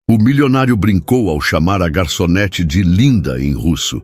O milionário brincou ao chamar a garçonete de Linda em russo,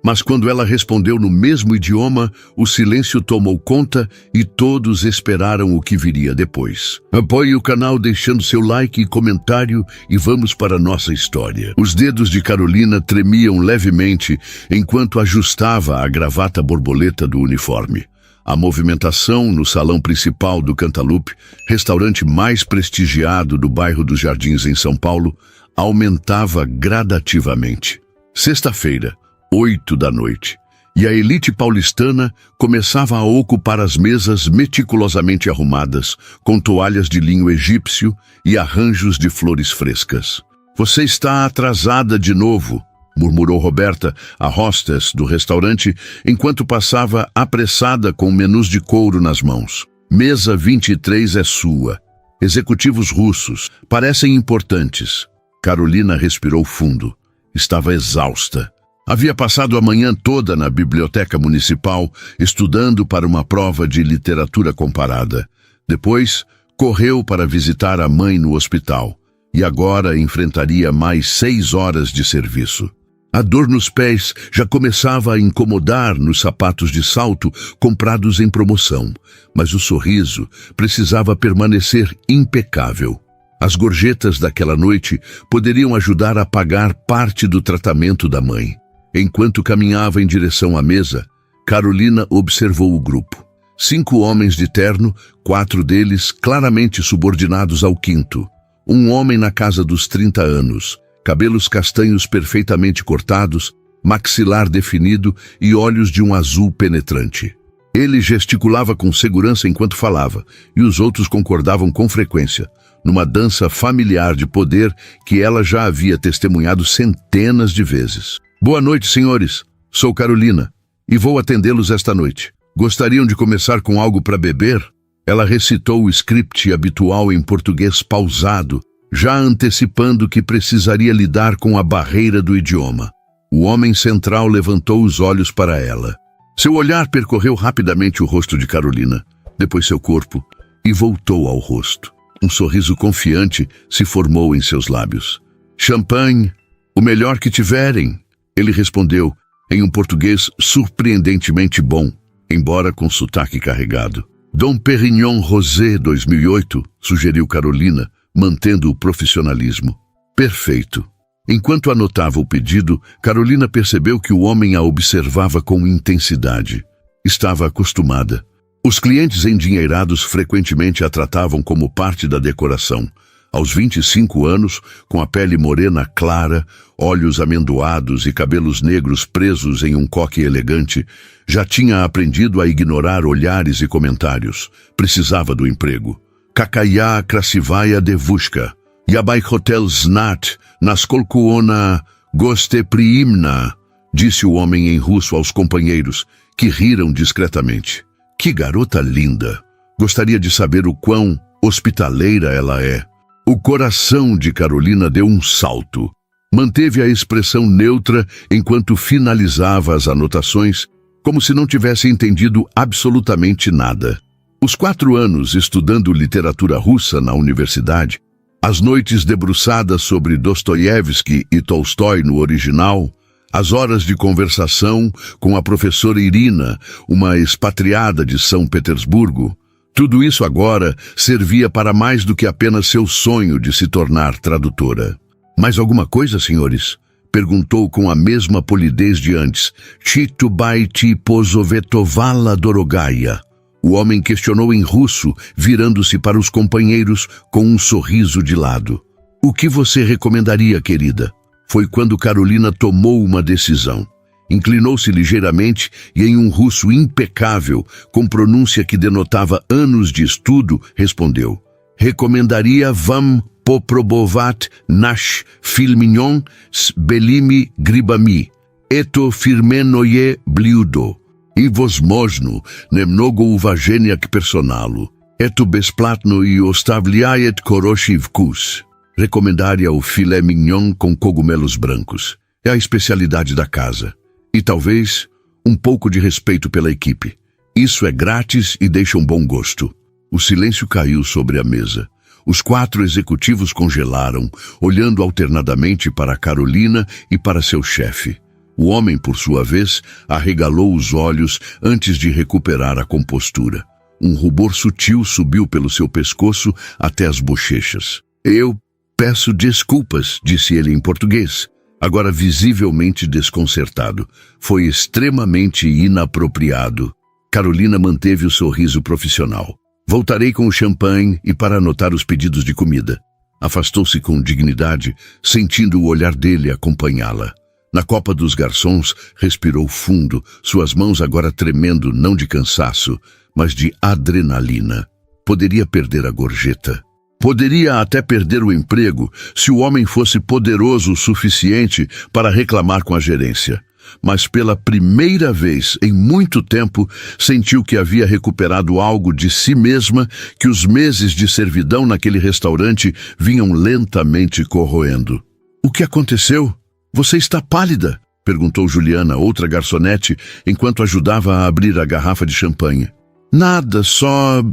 mas quando ela respondeu no mesmo idioma, o silêncio tomou conta e todos esperaram o que viria depois. Apoie o canal deixando seu like e comentário e vamos para a nossa história. Os dedos de Carolina tremiam levemente enquanto ajustava a gravata borboleta do uniforme. A movimentação no salão principal do Cantaloupe, restaurante mais prestigiado do bairro dos Jardins em São Paulo, aumentava gradativamente. Sexta-feira, 8 da noite, e a elite paulistana começava a ocupar as mesas meticulosamente arrumadas, com toalhas de linho egípcio e arranjos de flores frescas. "Você está atrasada de novo", murmurou Roberta, a hostess do restaurante, enquanto passava apressada com menus de couro nas mãos. "Mesa 23 é sua. Executivos russos. Parecem importantes." Carolina respirou fundo. Estava exausta. Havia passado a manhã toda na biblioteca municipal, estudando para uma prova de literatura comparada. Depois, correu para visitar a mãe no hospital. E agora enfrentaria mais 6 horas de serviço. A dor nos pés já começava a incomodar nos sapatos de salto comprados em promoção, mas o sorriso precisava permanecer impecável. As gorjetas daquela noite poderiam ajudar a pagar parte do tratamento da mãe. Enquanto caminhava em direção à mesa, Carolina observou o grupo. 5 homens de terno, 4 deles claramente subordinados ao quinto. Um homem na casa dos 30 anos, cabelos castanhos perfeitamente cortados, maxilar definido e olhos de um azul penetrante. Ele gesticulava com segurança enquanto falava, e os outros concordavam com frequência, numa dança familiar de poder que ela já havia testemunhado centenas de vezes. "Boa noite, senhores. Sou Carolina, e vou atendê-los esta noite. Gostariam de começar com algo para beber?" Ela recitou o script habitual em português pausado, já antecipando que precisaria lidar com a barreira do idioma. O homem central levantou os olhos para ela. Seu olhar percorreu rapidamente o rosto de Carolina, depois seu corpo, e voltou ao rosto. Um sorriso confiante se formou em seus lábios. "Champanhe, o melhor que tiverem", ele respondeu, em um português surpreendentemente bom, embora com sotaque carregado. "Dom Perignon Rosé 2008, sugeriu Carolina, mantendo o profissionalismo. "Perfeito." Enquanto anotava o pedido, Carolina percebeu que o homem a observava com intensidade. Estava acostumada. Os clientes endinheirados frequentemente a tratavam como parte da decoração. Aos 25 anos, com a pele morena clara, olhos amendoados e cabelos negros presos em um coque elegante, já tinha aprendido a ignorar olhares e comentários. Precisava do emprego. "Kakaya Krasivaya Devushka, Yabai Hotel Znat, Naskolkuona Gostepriimna", disse o homem em russo aos companheiros, que riram discretamente. "Que garota linda! Gostaria de saber o quão hospitaleira ela é." O coração de Carolina deu um salto. Manteve a expressão neutra enquanto finalizava as anotações, como se não tivesse entendido absolutamente nada. Os 4 anos estudando literatura russa na universidade, as noites debruçadas sobre Dostoiévski e Tolstói no original, as horas de conversação com a professora Irina, uma expatriada de São Petersburgo, tudo isso agora servia para mais do que apenas seu sonho de se tornar tradutora. "Mais alguma coisa, senhores?" perguntou com a mesma polidez de antes. "Chitubaiti pozovetovala dorogaya." O homem questionou em russo, virando-se para os companheiros com um sorriso de lado. "O que você recomendaria, querida?" Foi quando Carolina tomou uma decisão. Inclinou-se ligeiramente e, em um russo impecável, com pronúncia que denotava anos de estudo, respondeu: "Recomendaria Vam poprobovat nash filmignon s belimi gribami, eto firmenoye bliudo, i возможно немного уважения к персоналу, eto besplatno и ostavliaet хороший вкус." Recomendaria o filé mignon com cogumelos brancos. É a especialidade da casa. E talvez um pouco de respeito pela equipe. Isso é grátis e deixa um bom gosto. O silêncio caiu sobre a mesa. Os 4 executivos congelaram, olhando alternadamente para Carolina e para seu chefe. O homem, por sua vez, arregalou os olhos antes de recuperar a compostura. Um rubor sutil subiu pelo seu pescoço até as bochechas. Eu peço desculpas, disse ele em português, agora visivelmente desconcertado. Foi extremamente inapropriado. Carolina manteve o sorriso profissional. Voltarei com o champanhe e para anotar os pedidos de comida. Afastou-se com dignidade, sentindo o olhar dele acompanhá-la. Na copa dos garçons, respirou fundo, suas mãos agora tremendo não de cansaço, mas de adrenalina. Poderia perder a gorjeta. Poderia até perder o emprego se o homem fosse poderoso o suficiente para reclamar com a gerência. Mas pela primeira vez em muito tempo, sentiu que havia recuperado algo de si mesma que os meses de servidão naquele restaurante vinham lentamente corroendo. O que aconteceu? Você está pálida, perguntou Juliana, outra garçonete, enquanto ajudava a abrir a garrafa de champanhe. Nada, só...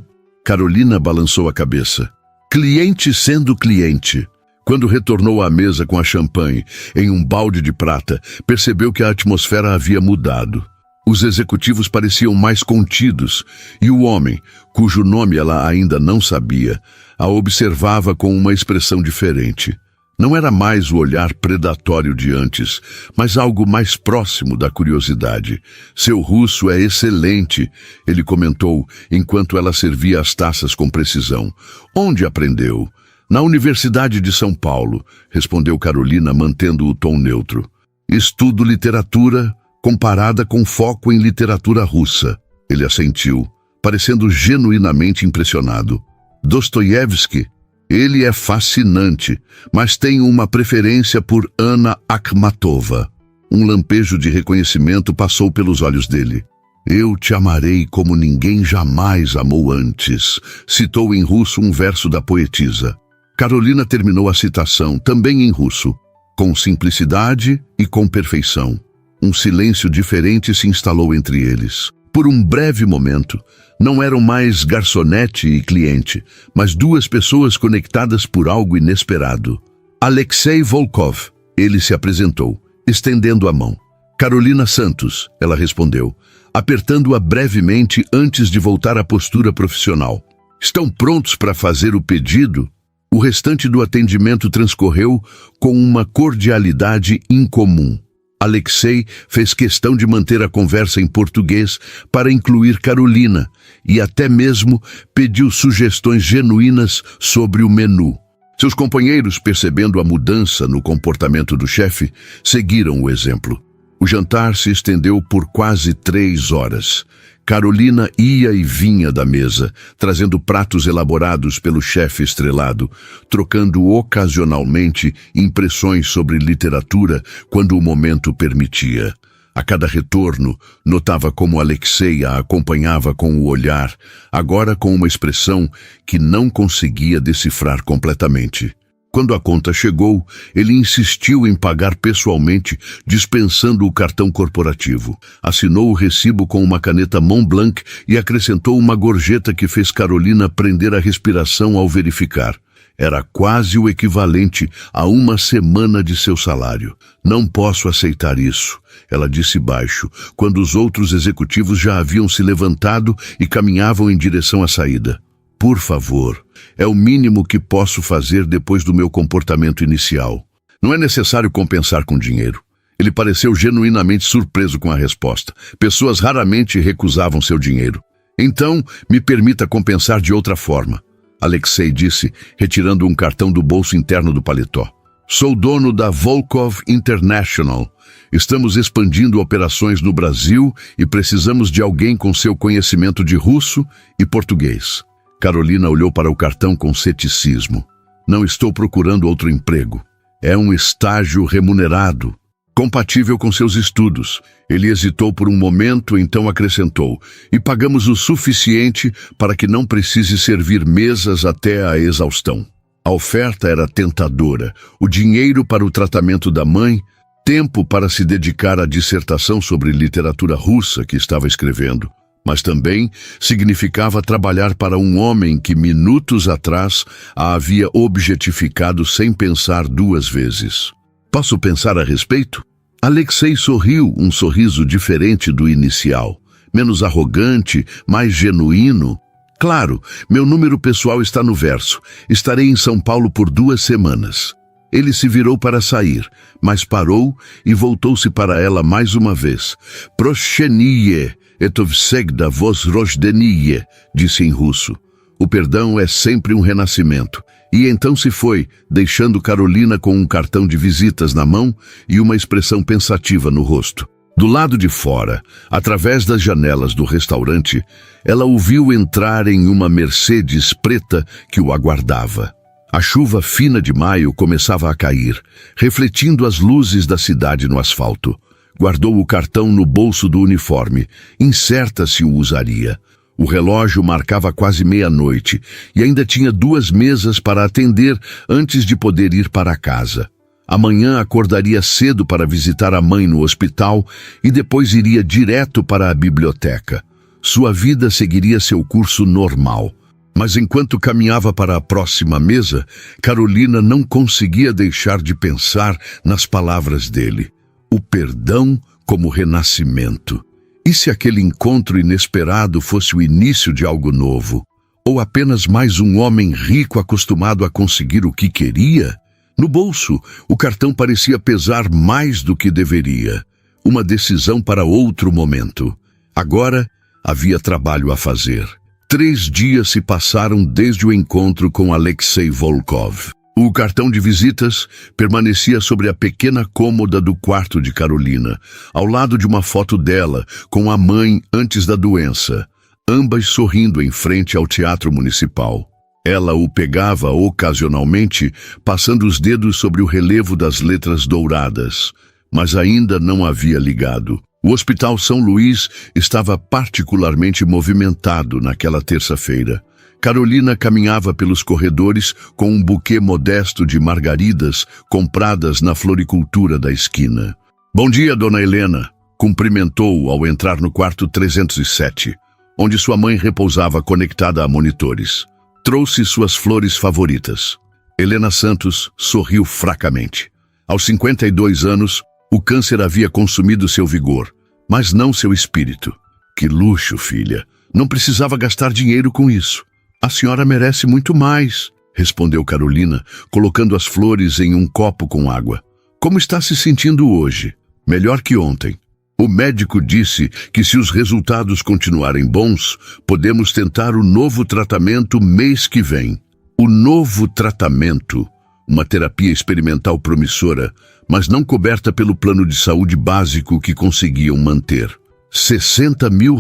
Carolina balançou a cabeça. Cliente sendo cliente. Quando retornou à mesa com a champanhe em um balde de prata, percebeu que a atmosfera havia mudado. Os executivos pareciam mais contidos e o homem, cujo nome ela ainda não sabia, a observava com uma expressão diferente. Não era mais o olhar predatório de antes, mas algo mais próximo da curiosidade. Seu russo é excelente, ele comentou enquanto ela servia as taças com precisão. Onde aprendeu? Na Universidade de São Paulo, respondeu Carolina, mantendo o tom neutro. Estudo literatura comparada com foco em literatura russa. Ele assentiu, parecendo genuinamente impressionado. Dostoiévski? Ele é fascinante, mas tenho uma preferência por Anna Akhmatova. Um lampejo de reconhecimento passou pelos olhos dele. Eu te amarei como ninguém jamais amou antes, citou em russo um verso da poetisa. Carolina terminou a citação, também em russo, com simplicidade e com perfeição. Um silêncio diferente se instalou entre eles. Por um breve momento, não eram mais garçonete e cliente, mas 2 pessoas conectadas por algo inesperado. Alexei Volkov, ele se apresentou, estendendo a mão. Carolina Santos, ela respondeu, apertando-a brevemente antes de voltar à postura profissional. Estão prontos para fazer o pedido? O restante do atendimento transcorreu com uma cordialidade incomum. Alexei fez questão de manter a conversa em português para incluir Carolina e até mesmo pediu sugestões genuínas sobre o menu. Seus companheiros, percebendo a mudança no comportamento do chefe, seguiram o exemplo. O jantar se estendeu por quase 3 horas. Carolina ia e vinha da mesa, trazendo pratos elaborados pelo chefe estrelado, trocando ocasionalmente impressões sobre literatura quando o momento permitia. A cada retorno, notava como Alexei a acompanhava com o olhar, agora com uma expressão que não conseguia decifrar completamente. Quando a conta chegou, ele insistiu em pagar pessoalmente, dispensando o cartão corporativo. Assinou o recibo com uma caneta Montblanc e acrescentou uma gorjeta que fez Carolina prender a respiração ao verificar. Era quase o equivalente a 1 semana de seu salário. Não posso aceitar isso, ela disse baixo, quando os outros executivos já haviam se levantado e caminhavam em direção à saída. Por favor, é o mínimo que posso fazer depois do meu comportamento inicial. Não é necessário compensar com dinheiro. Ele pareceu genuinamente surpreso com a resposta. Pessoas raramente recusavam seu dinheiro. Então, me permita compensar de outra forma, Alexei disse, retirando um cartão do bolso interno do paletó. Sou dono da Volkov International. Estamos expandindo operações no Brasil e precisamos de alguém com seu conhecimento de russo e português. Carolina olhou para o cartão com ceticismo. Não estou procurando outro emprego. É um estágio remunerado, compatível com seus estudos. Ele hesitou por um momento, então acrescentou, e pagamos o suficiente para que não precise servir mesas até a exaustão. A oferta era tentadora. O dinheiro para o tratamento da mãe, tempo para se dedicar à dissertação sobre literatura russa que estava escrevendo. mas também significava trabalhar para um homem que minutos atrás a havia objetificado sem pensar duas vezes. Posso pensar a respeito? Alexei sorriu, um sorriso diferente do inicial, menos arrogante, mais genuíno. Claro, meu número pessoal está no verso. Estarei em São Paulo por 2 semanas. Ele se virou para sair, mas parou e voltou-se para ela mais uma vez. Proshenie etovsegda vos rojdenie, disse em russo. O perdão é sempre um renascimento. E então se foi, deixando Carolina com um cartão de visitas na mão e uma expressão pensativa no rosto. Do lado de fora, através das janelas do restaurante, ela o viu entrar em uma Mercedes preta que o aguardava. A chuva fina de maio começava a cair, refletindo as luzes da cidade no asfalto. Guardou o cartão no bolso do uniforme, incerta se o usaria. O relógio marcava quase meia-noite e ainda tinha 2 mesas para atender antes de poder ir para casa. Amanhã acordaria cedo para visitar a mãe no hospital e depois iria direto para a biblioteca. Sua vida seguiria seu curso normal. Mas enquanto caminhava para a próxima mesa, Carolina não conseguia deixar de pensar nas palavras dele. O perdão como renascimento. E se aquele encontro inesperado fosse o início de algo novo? Ou apenas mais um homem rico acostumado a conseguir o que queria? No bolso, o cartão parecia pesar mais do que deveria. Uma decisão para outro momento. Agora, havia trabalho a fazer. 3 dias se passaram desde o encontro com Alexei Volkov. O cartão de visitas permanecia sobre a pequena cômoda do quarto de Carolina, ao lado de uma foto dela com a mãe antes da doença, ambas sorrindo em frente ao Teatro Municipal. Ela o pegava ocasionalmente, passando os dedos sobre o relevo das letras douradas, mas ainda não havia ligado. O Hospital São Luís estava particularmente movimentado naquela terça-feira. Carolina caminhava pelos corredores com um buquê modesto de margaridas compradas na floricultura da esquina. "Bom dia, dona Helena", cumprimentou-o ao entrar no quarto 307, onde sua mãe repousava conectada a monitores. Trouxe suas flores favoritas. Helena Santos sorriu fracamente. Aos 52 anos, o câncer havia consumido seu vigor, mas não seu espírito. "Que luxo, filha. Não precisava gastar dinheiro com isso. A senhora merece muito mais", respondeu Carolina, colocando as flores em um copo com água. "Como está se sentindo hoje?" "Melhor que ontem. O médico disse que se os resultados continuarem bons, podemos tentar o novo tratamento mês que vem." O novo tratamento, uma terapia experimental promissora, mas não coberta pelo plano de saúde básico que conseguiam manter. R$60 mil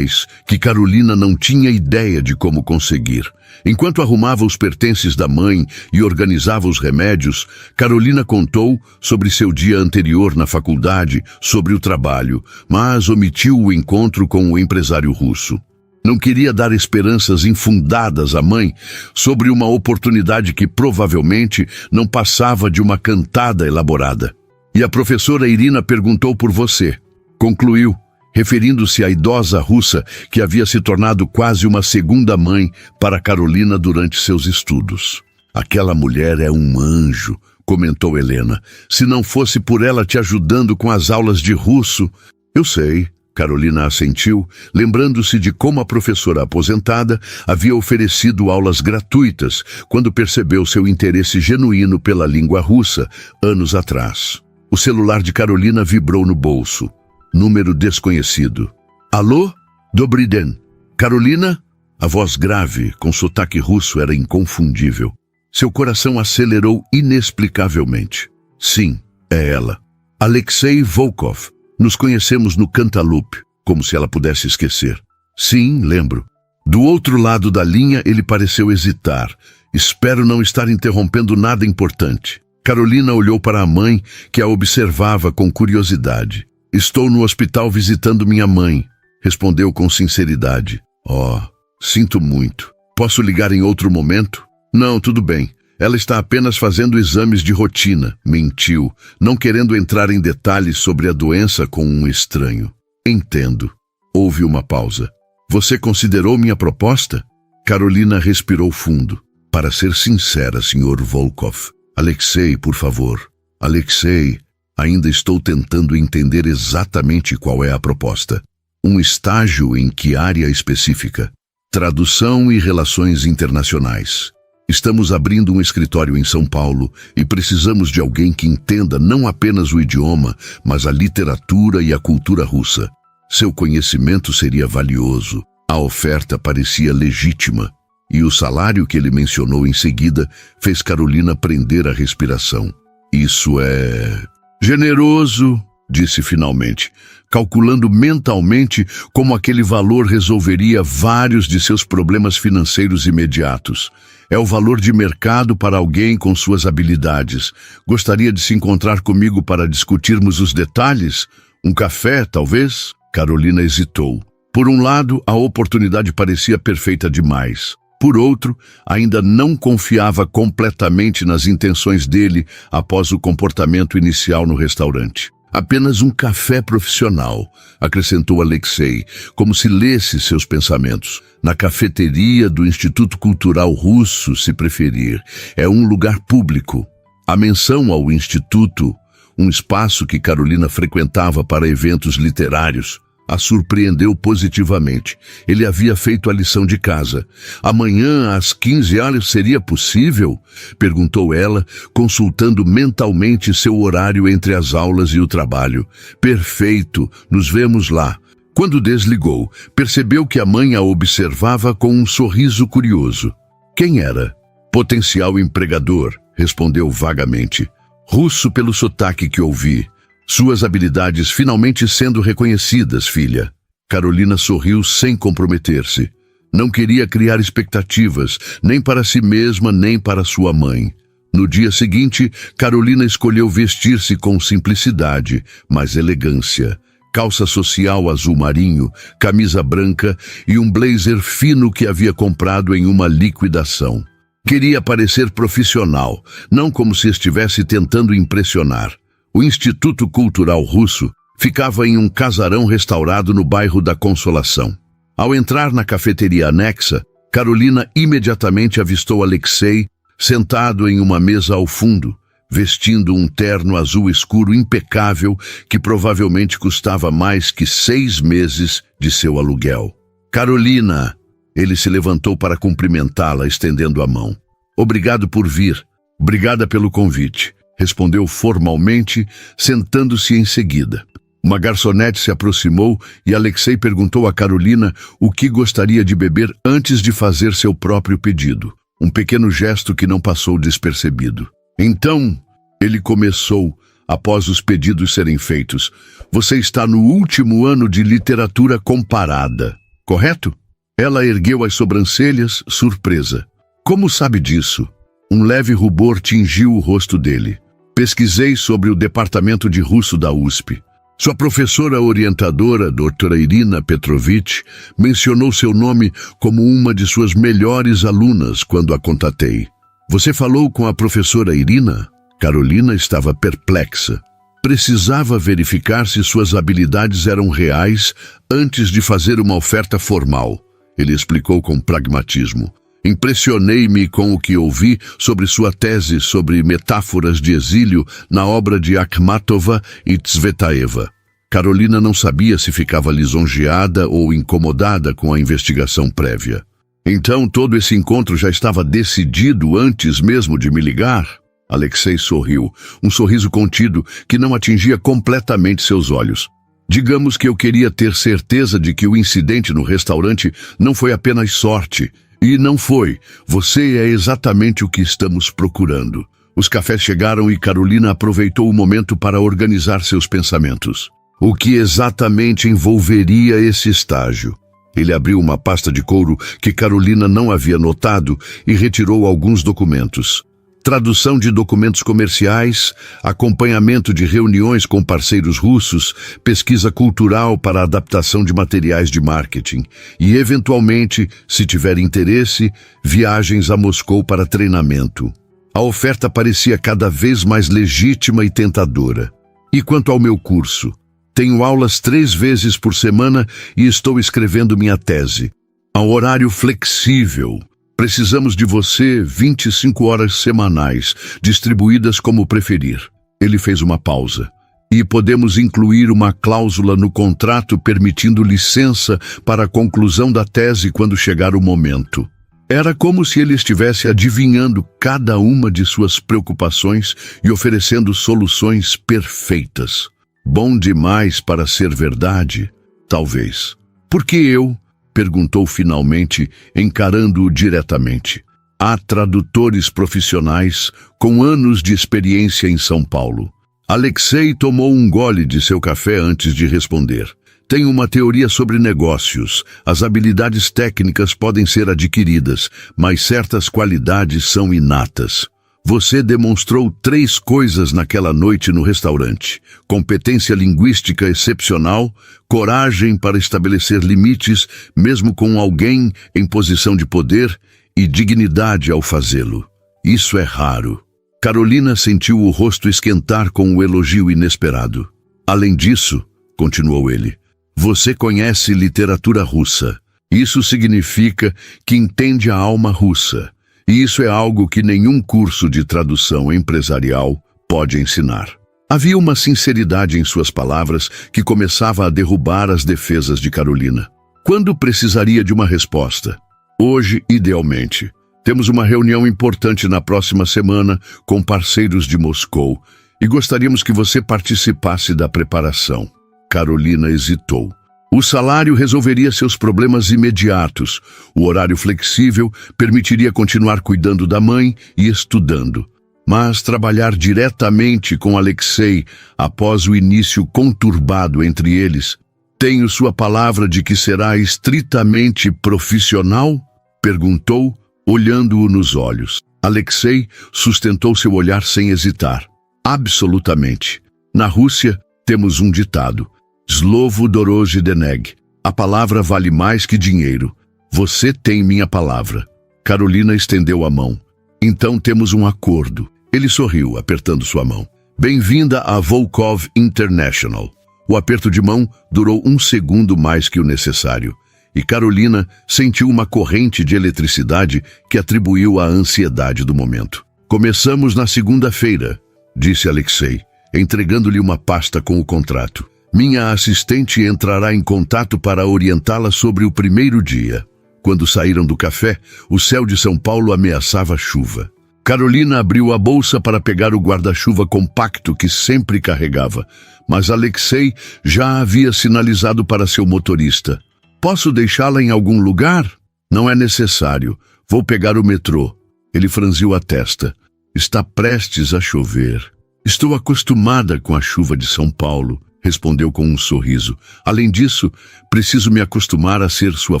que Carolina não tinha ideia de como conseguir. Enquanto arrumava os pertences da mãe e organizava os remédios, Carolina contou sobre seu dia anterior na faculdade, sobre o trabalho, mas omitiu o encontro com o empresário russo. Não queria dar esperanças infundadas à mãe sobre uma oportunidade que provavelmente não passava de uma cantada elaborada. "E a professora Irina perguntou por você", concluiu, referindo-se à idosa russa que havia se tornado quase uma segunda mãe para Carolina durante seus estudos. "Aquela mulher é um anjo", comentou Helena. "Se não fosse por ela te ajudando com as aulas de russo..." "Eu sei", Carolina assentiu, lembrando-se de como a professora aposentada havia oferecido aulas gratuitas quando percebeu seu interesse genuíno pela língua russa, anos atrás. O celular de Carolina vibrou no bolso. Número desconhecido. "Alô? Dobry den. Carolina?" A voz grave, com sotaque russo, era inconfundível. Seu coração acelerou inexplicavelmente. "Sim, é ela. Alexei Volkov. Nos conhecemos no Cantaloupe", como se ela pudesse esquecer. "Sim, lembro." Do outro lado da linha, ele pareceu hesitar. "Espero não estar interrompendo nada importante." Carolina olhou para a mãe, que a observava com curiosidade. "Estou no hospital visitando minha mãe", respondeu com sinceridade. "Oh, sinto muito. Posso ligar em outro momento?" "Não, tudo bem. Ela está apenas fazendo exames de rotina", mentiu, não querendo entrar em detalhes sobre a doença com um estranho. "Entendo." Houve uma pausa. Você considerou minha proposta? Carolina respirou fundo. Para ser sincera, Sr. Volkov. Alexei, por favor. Alexei, ainda estou tentando entender exatamente qual é a proposta. Um estágio em que área específica? Tradução e relações internacionais. Estamos abrindo um escritório em São Paulo e precisamos de alguém que entenda não apenas o idioma, mas a literatura e a cultura russa. Seu conhecimento seria valioso. A oferta parecia legítima. E o salário que ele mencionou em seguida fez Carolina prender a respiração. Isso é generoso, disse finalmente, calculando mentalmente como aquele valor resolveria vários de seus problemas financeiros imediatos. É o valor de mercado para alguém com suas habilidades. Gostaria de se encontrar comigo para discutirmos os detalhes? Um café, talvez? Carolina hesitou. Por um lado, a oportunidade parecia perfeita demais. Por outro, ainda não confiava completamente nas intenções dele após o comportamento inicial no restaurante. Apenas um café profissional, acrescentou Alexei, como se lesse seus pensamentos. Na cafeteria do Instituto Cultural Russo, se preferir. É um lugar público. A menção ao Instituto, um espaço que Carolina frequentava para eventos literários, a surpreendeu positivamente. Ele havia feito a lição de casa. Amanhã, às 15 horas, seria possível? Perguntou ela, consultando mentalmente seu horário entre as aulas e o trabalho. Perfeito, nos vemos lá. Quando desligou, percebeu que a mãe a observava com um sorriso curioso. Quem era? Potencial empregador, respondeu vagamente. Russo pelo sotaque que ouvi. Suas habilidades finalmente sendo reconhecidas, filha. Carolina sorriu sem comprometer-se. Não queria criar expectativas, nem para si mesma, nem para sua mãe. No dia seguinte, Carolina escolheu vestir-se com simplicidade, mas elegância. Calça social azul marinho, camisa branca e um blazer fino que havia comprado em uma liquidação. Queria parecer profissional, não como se estivesse tentando impressionar. O Instituto Cultural Russo ficava em um casarão restaurado no bairro da Consolação. Ao entrar na cafeteria anexa, Carolina imediatamente avistou Alexei sentado em uma mesa ao fundo, vestindo um terno azul escuro impecável que provavelmente custava mais que 6 meses de seu aluguel. Carolina! Ele se levantou para cumprimentá-la, estendendo a mão. Obrigado por vir. Obrigada pelo convite. Respondeu formalmente, sentando-se em seguida. Uma garçonete se aproximou e Alexei perguntou a Carolina o que gostaria de beber antes de fazer seu próprio pedido. Um pequeno gesto que não passou despercebido. Então, ele começou, após os pedidos serem feitos. Você está no último ano de literatura comparada, correto? Ela ergueu as sobrancelhas, surpresa. Como sabe disso? Um leve rubor tingiu o rosto dele. Pesquisei sobre o departamento de russo da USP. Sua professora orientadora, doutora Irina Petrovich, mencionou seu nome como uma de suas melhores alunas quando a contatei. Você falou com a professora Irina? Carolina estava perplexa. Precisava verificar se suas habilidades eram reais antes de fazer uma oferta formal. Ele explicou com pragmatismo. Impressionei-me com o que ouvi sobre sua tese sobre metáforas de exílio na obra de Akhmatova e Tsvetaeva. Carolina não sabia se ficava lisonjeada ou incomodada com a investigação prévia. Então todo esse encontro já estava decidido antes mesmo de me ligar? Alexei sorriu, um sorriso contido que não atingia completamente seus olhos. Digamos que eu queria ter certeza de que o incidente no restaurante não foi apenas sorte. E não foi. Você é exatamente o que estamos procurando. Os cafés chegaram e Carolina aproveitou o momento para organizar seus pensamentos. O que exatamente envolveria esse estágio? Ele abriu uma pasta de couro que Carolina não havia notado e retirou alguns documentos. Tradução de documentos comerciais, acompanhamento de reuniões com parceiros russos, pesquisa cultural para adaptação de materiais de marketing e, eventualmente, se tiver interesse, viagens a Moscou para treinamento. A oferta parecia cada vez mais legítima e tentadora. E quanto ao meu curso? Tenho aulas 3 vezes por semana e estou escrevendo minha tese. Ao horário flexível. Precisamos de você 25 horas semanais, distribuídas como preferir. Ele fez uma pausa. E podemos incluir uma cláusula no contrato permitindo licença para a conclusão da tese quando chegar o momento. Era como se ele estivesse adivinhando cada uma de suas preocupações e oferecendo soluções perfeitas. Bom demais para ser verdade? Talvez. Por que eu? Perguntou finalmente, encarando-o diretamente. Há tradutores profissionais com anos de experiência em São Paulo. Alexei tomou um gole de seu café antes de responder. Tenho uma teoria sobre negócios. As habilidades técnicas podem ser adquiridas, mas certas qualidades são inatas. Você demonstrou 3 coisas naquela noite no restaurante: competência linguística excepcional, coragem para estabelecer limites, mesmo com alguém em posição de poder, e dignidade ao fazê-lo. Isso é raro. Carolina sentiu o rosto esquentar com o elogio inesperado. Além disso, continuou ele, você conhece literatura russa. Isso significa que entende a alma russa. E isso é algo que nenhum curso de tradução empresarial pode ensinar. Havia uma sinceridade em suas palavras que começava a derrubar as defesas de Carolina. Quando precisaria de uma resposta? Hoje, idealmente. Temos uma reunião importante na próxima semana com parceiros de Moscou e gostaríamos que você participasse da preparação. Carolina hesitou. O salário resolveria seus problemas imediatos. O horário flexível permitiria continuar cuidando da mãe e estudando. Mas trabalhar diretamente com Alexei após o início conturbado entre eles, tenho sua palavra de que será estritamente profissional? Perguntou, olhando-o nos olhos. Alexei sustentou seu olhar sem hesitar. Absolutamente. Na Rússia, temos um ditado. Slovo doroje deneg. A palavra vale mais que dinheiro. Você tem minha palavra. Carolina estendeu a mão. Então temos um acordo. Ele sorriu, apertando sua mão. Bem-vinda a Volkov International. O aperto de mão durou 1 segundo mais que o necessário. E Carolina sentiu uma corrente de eletricidade que atribuiu à ansiedade do momento. Começamos na segunda-feira, disse Alexei, entregando-lhe uma pasta com o contrato. Minha assistente entrará em contato para orientá-la sobre o primeiro dia. Quando saíram do café, o céu de São Paulo ameaçava chuva. Carolina abriu a bolsa para pegar o guarda-chuva compacto que sempre carregava, mas Alexei já havia sinalizado para seu motorista. Posso deixá-la em algum lugar? Não é necessário. Vou pegar o metrô. Ele franziu a testa. Está prestes a chover. Estou acostumada com a chuva de São Paulo, respondeu com um sorriso. Além disso, preciso me acostumar a ser sua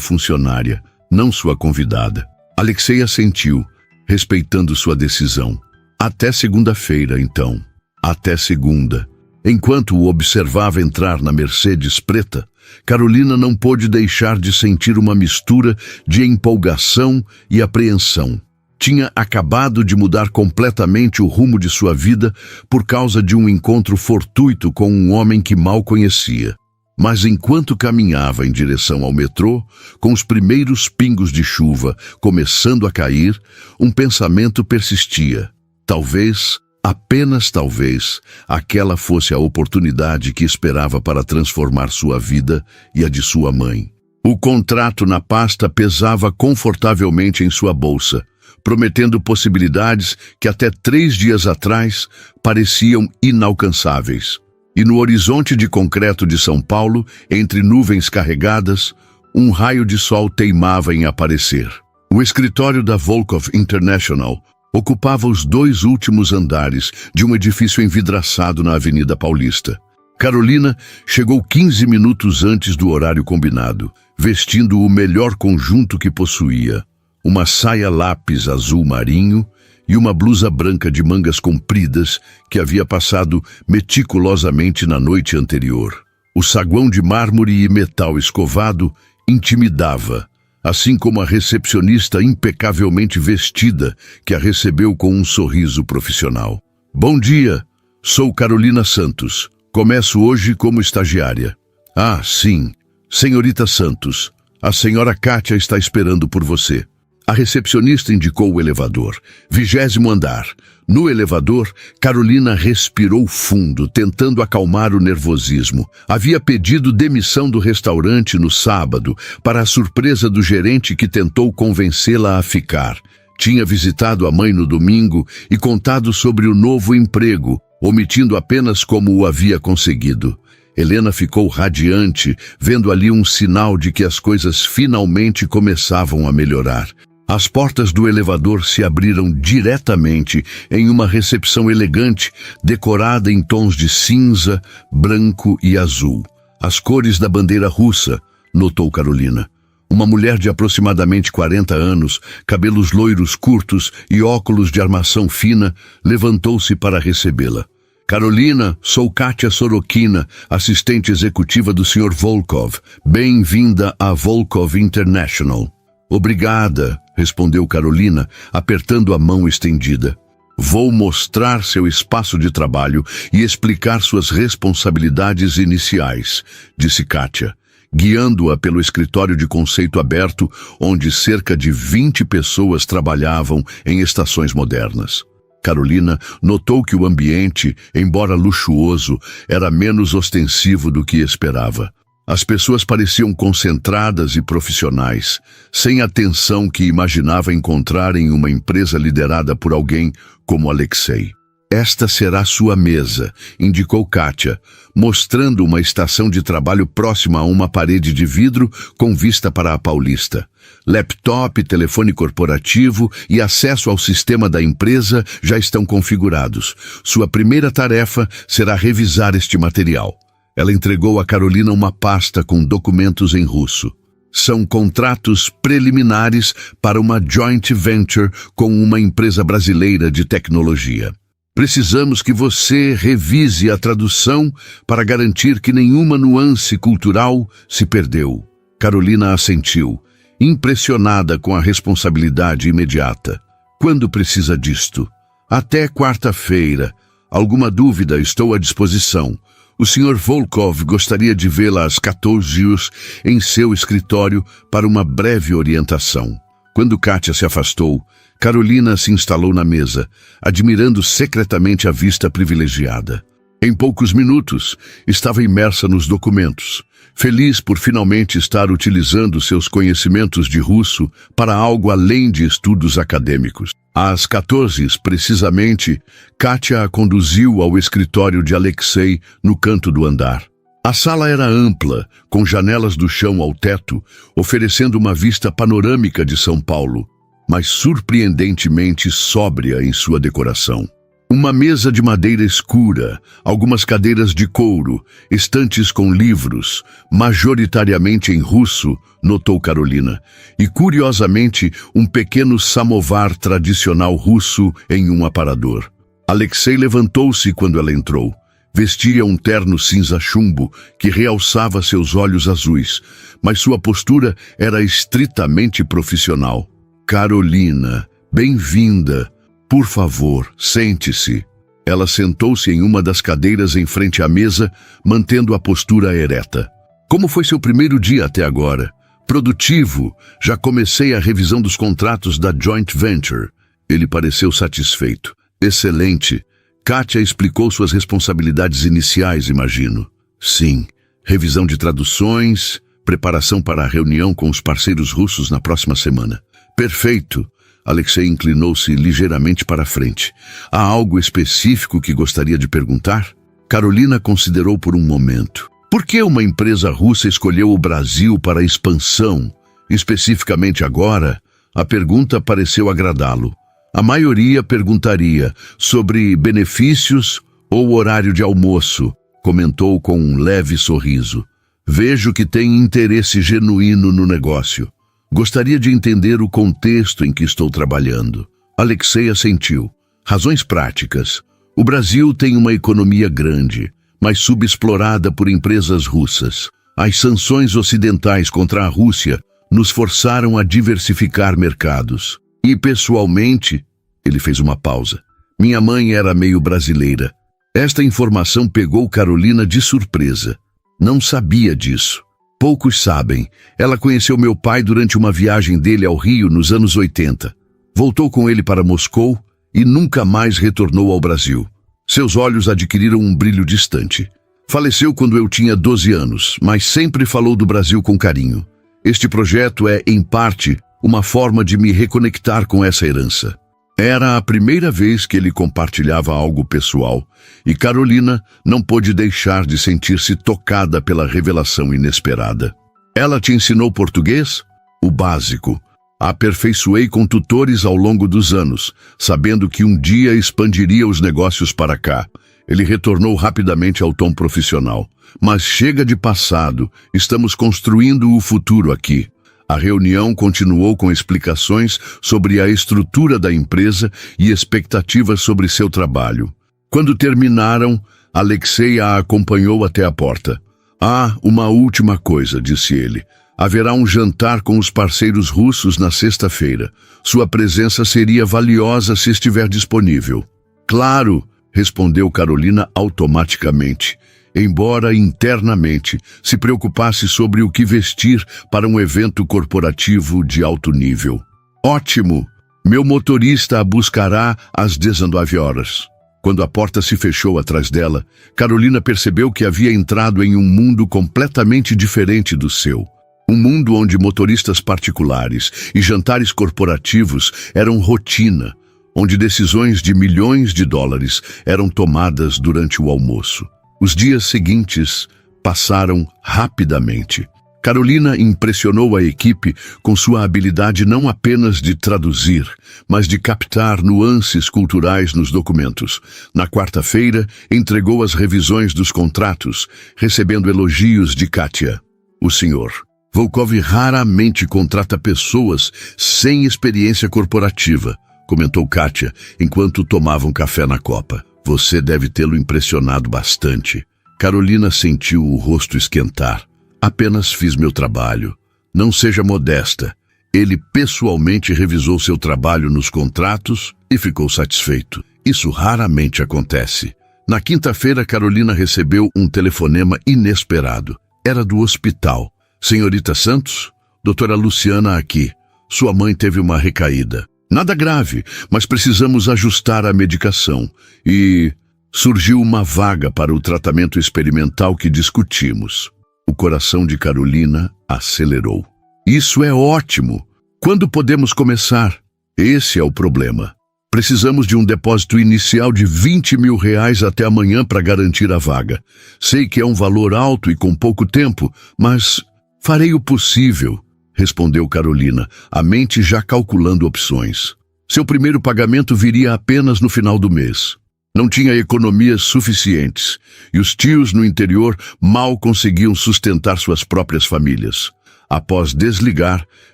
funcionária, não sua convidada. Alexei assentiu, respeitando sua decisão. Até segunda-feira, então. Até segunda. Enquanto o observava entrar na Mercedes preta, Carolina não pôde deixar de sentir uma mistura de empolgação e apreensão. Tinha acabado de mudar completamente o rumo de sua vida por causa de um encontro fortuito com um homem que mal conhecia. Mas enquanto caminhava em direção ao metrô, com os primeiros pingos de chuva começando a cair, um pensamento persistia. Talvez, apenas talvez, aquela fosse a oportunidade que esperava para transformar sua vida e a de sua mãe. O contrato na pasta pesava confortavelmente em sua bolsa, prometendo possibilidades que até 3 dias atrás pareciam inalcançáveis. E no horizonte de concreto de São Paulo, entre nuvens carregadas, um raio de sol teimava em aparecer. O escritório da Volkov International ocupava os 2 últimos andares de um edifício envidraçado na Avenida Paulista. Carolina chegou 15 minutos antes do horário combinado, vestindo o melhor conjunto que possuía. Uma saia lápis azul marinho e uma blusa branca de mangas compridas que havia passado meticulosamente na noite anterior. O saguão de mármore e metal escovado intimidava, assim como a recepcionista impecavelmente vestida que a recebeu com um sorriso profissional. Bom dia, sou Carolina Santos, Começo hoje como estagiária. Ah, sim. Senhorita Santos, a senhora Kátia está esperando por você. A recepcionista indicou o elevador. 20º andar. No elevador, Carolina respirou fundo, tentando acalmar o nervosismo. Havia pedido demissão do restaurante no sábado, para a surpresa do gerente que tentou convencê-la a ficar. Tinha visitado a mãe no domingo e contado sobre o novo emprego, omitindo apenas como o havia conseguido. Helena ficou radiante, vendo ali um sinal de que as coisas finalmente começavam a melhorar. As portas do elevador se abriram diretamente em uma recepção elegante, decorada em tons de cinza, branco e azul. As cores da bandeira russa, notou Carolina. Uma mulher de aproximadamente 40 anos, cabelos loiros curtos e óculos de armação fina, levantou-se para recebê-la. Carolina, sou Kátia Sorokina, assistente executiva do Sr. Volkov. Bem-vinda a Volkov International. Obrigada, respondeu Carolina, apertando a mão estendida. Vou mostrar seu espaço de trabalho e explicar suas responsabilidades iniciais, disse Kátia, guiando-a pelo escritório de conceito aberto, onde cerca de 20 pessoas trabalhavam em estações modernas. Carolina notou que o ambiente, embora luxuoso, era menos ostensivo do que esperava. As pessoas pareciam concentradas e profissionais, sem a tensão que imaginava encontrar em uma empresa liderada por alguém como Alexei. Esta será sua mesa, indicou Kátia, mostrando uma estação de trabalho próxima a uma parede de vidro com vista para a Paulista. Laptop, telefone corporativo e acesso ao sistema da empresa já estão configurados. Sua primeira tarefa será revisar este material. Ela entregou a Carolina uma pasta com documentos em russo. São contratos preliminares para uma joint venture com uma empresa brasileira de tecnologia. Precisamos que você revise a tradução para garantir que nenhuma nuance cultural se perdeu. Carolina assentiu, impressionada com a responsabilidade imediata. Quando precisa disto? Até quarta-feira. Alguma dúvida, estou à disposição. O Sr. Volkov gostaria de vê-la às 14 horas em seu escritório para uma breve orientação. Quando Kátia se afastou, Carolina se instalou na mesa, admirando secretamente a vista privilegiada. Em poucos minutos, estava imersa nos documentos, feliz por finalmente estar utilizando seus conhecimentos de russo para algo além de estudos acadêmicos. Às 14, precisamente, Kátia a conduziu ao escritório de Alexei no canto do andar. A sala era ampla, com janelas do chão ao teto, oferecendo uma vista panorâmica de São Paulo, mas surpreendentemente sóbria em sua decoração. Uma mesa de madeira escura, algumas cadeiras de couro, estantes com livros, majoritariamente em russo, notou Carolina, e curiosamente um pequeno samovar tradicional russo em um aparador. Alexei levantou-se quando ela entrou. Vestia um terno cinza chumbo que realçava seus olhos azuis, mas sua postura era estritamente profissional. Carolina, bem-vinda. Por favor, sente-se. Ela sentou-se em uma das cadeiras em frente à mesa, mantendo a postura ereta. Como foi seu primeiro dia até agora? Produtivo. Já comecei a revisão dos contratos da joint venture. Ele pareceu satisfeito. Excelente. Kátia explicou suas responsabilidades iniciais, imagino. Sim. Revisão de traduções, preparação para a reunião com os parceiros russos na próxima semana. Perfeito. Alexei inclinou-se ligeiramente para a frente. Há algo específico que gostaria de perguntar? Carolina considerou por um momento. Por que uma empresa russa escolheu o Brasil para a expansão? Especificamente agora, a pergunta pareceu agradá-lo. A maioria perguntaria sobre benefícios ou horário de almoço, comentou com um leve sorriso. Vejo que tem interesse genuíno no negócio. Gostaria de entender o contexto em que estou trabalhando. Alexei assentiu. Razões práticas. O Brasil tem uma economia grande, mas subexplorada por empresas russas. As sanções ocidentais contra a Rússia nos forçaram a diversificar mercados. E, pessoalmente, ele fez uma pausa. Minha mãe era meio brasileira. Esta informação pegou Carolina de surpresa. Não sabia disso. Poucos sabem. Ela conheceu meu pai durante uma viagem dele ao Rio nos anos 80. Voltou com ele para Moscou e nunca mais retornou ao Brasil. Seus olhos adquiriram um brilho distante. Faleceu quando eu tinha 12 anos, mas sempre falou do Brasil com carinho. Este projeto é, em parte, uma forma de me reconectar com essa herança. Era a primeira vez que ele compartilhava algo pessoal, e Carolina não pôde deixar de sentir-se tocada pela revelação inesperada. Ela te ensinou português? O básico. A aperfeiçoei com tutores ao longo dos anos, sabendo que um dia expandiria os negócios para cá. Ele retornou rapidamente ao tom profissional. Mas chega de passado, estamos construindo o futuro aqui. A reunião continuou com explicações sobre a estrutura da empresa e expectativas sobre seu trabalho. Quando terminaram, Alexei a acompanhou até a porta. "Ah, uma última coisa", disse ele. "Haverá um jantar com os parceiros russos na sexta-feira. Sua presença seria valiosa se estiver disponível." "Claro", respondeu Carolina automaticamente, embora internamente se preocupasse sobre o que vestir para um evento corporativo de alto nível. "Ótimo! Meu motorista a buscará às 19 horas. Quando a porta se fechou atrás dela, Carolina percebeu que havia entrado em um mundo completamente diferente do seu. Um mundo onde motoristas particulares e jantares corporativos eram rotina, onde decisões de milhões de dólares eram tomadas durante o almoço. Os dias seguintes passaram rapidamente. Carolina impressionou a equipe com sua habilidade não apenas de traduzir, mas de captar nuances culturais nos documentos. Na quarta-feira, entregou as revisões dos contratos, recebendo elogios de Kátia. "O Sr. Volkov raramente contrata pessoas sem experiência corporativa", comentou Kátia, enquanto tomavam café na copa. "Você deve tê-lo impressionado bastante." Carolina sentiu o rosto esquentar. "Apenas fiz meu trabalho. Não seja modesta." Ele pessoalmente revisou seu trabalho nos contratos e ficou satisfeito. Isso raramente acontece. Na quinta-feira, Carolina recebeu um telefonema inesperado. Era do hospital. "Senhorita Santos? Doutora Luciana aqui. Sua mãe teve uma recaída. Nada grave, mas precisamos ajustar a medicação. E surgiu uma vaga para o tratamento experimental que discutimos." O coração de Carolina acelerou. "Isso é ótimo! Quando podemos começar?" "Esse é o problema. Precisamos de um depósito inicial de R$20.000 até amanhã para garantir a vaga. Sei que é um valor alto e com pouco tempo, mas farei o possível", respondeu Carolina, a mente já calculando opções. Seu primeiro pagamento viria apenas no final do mês. Não tinha economias suficientes, e os tios no interior mal conseguiam sustentar suas próprias famílias. Após desligar,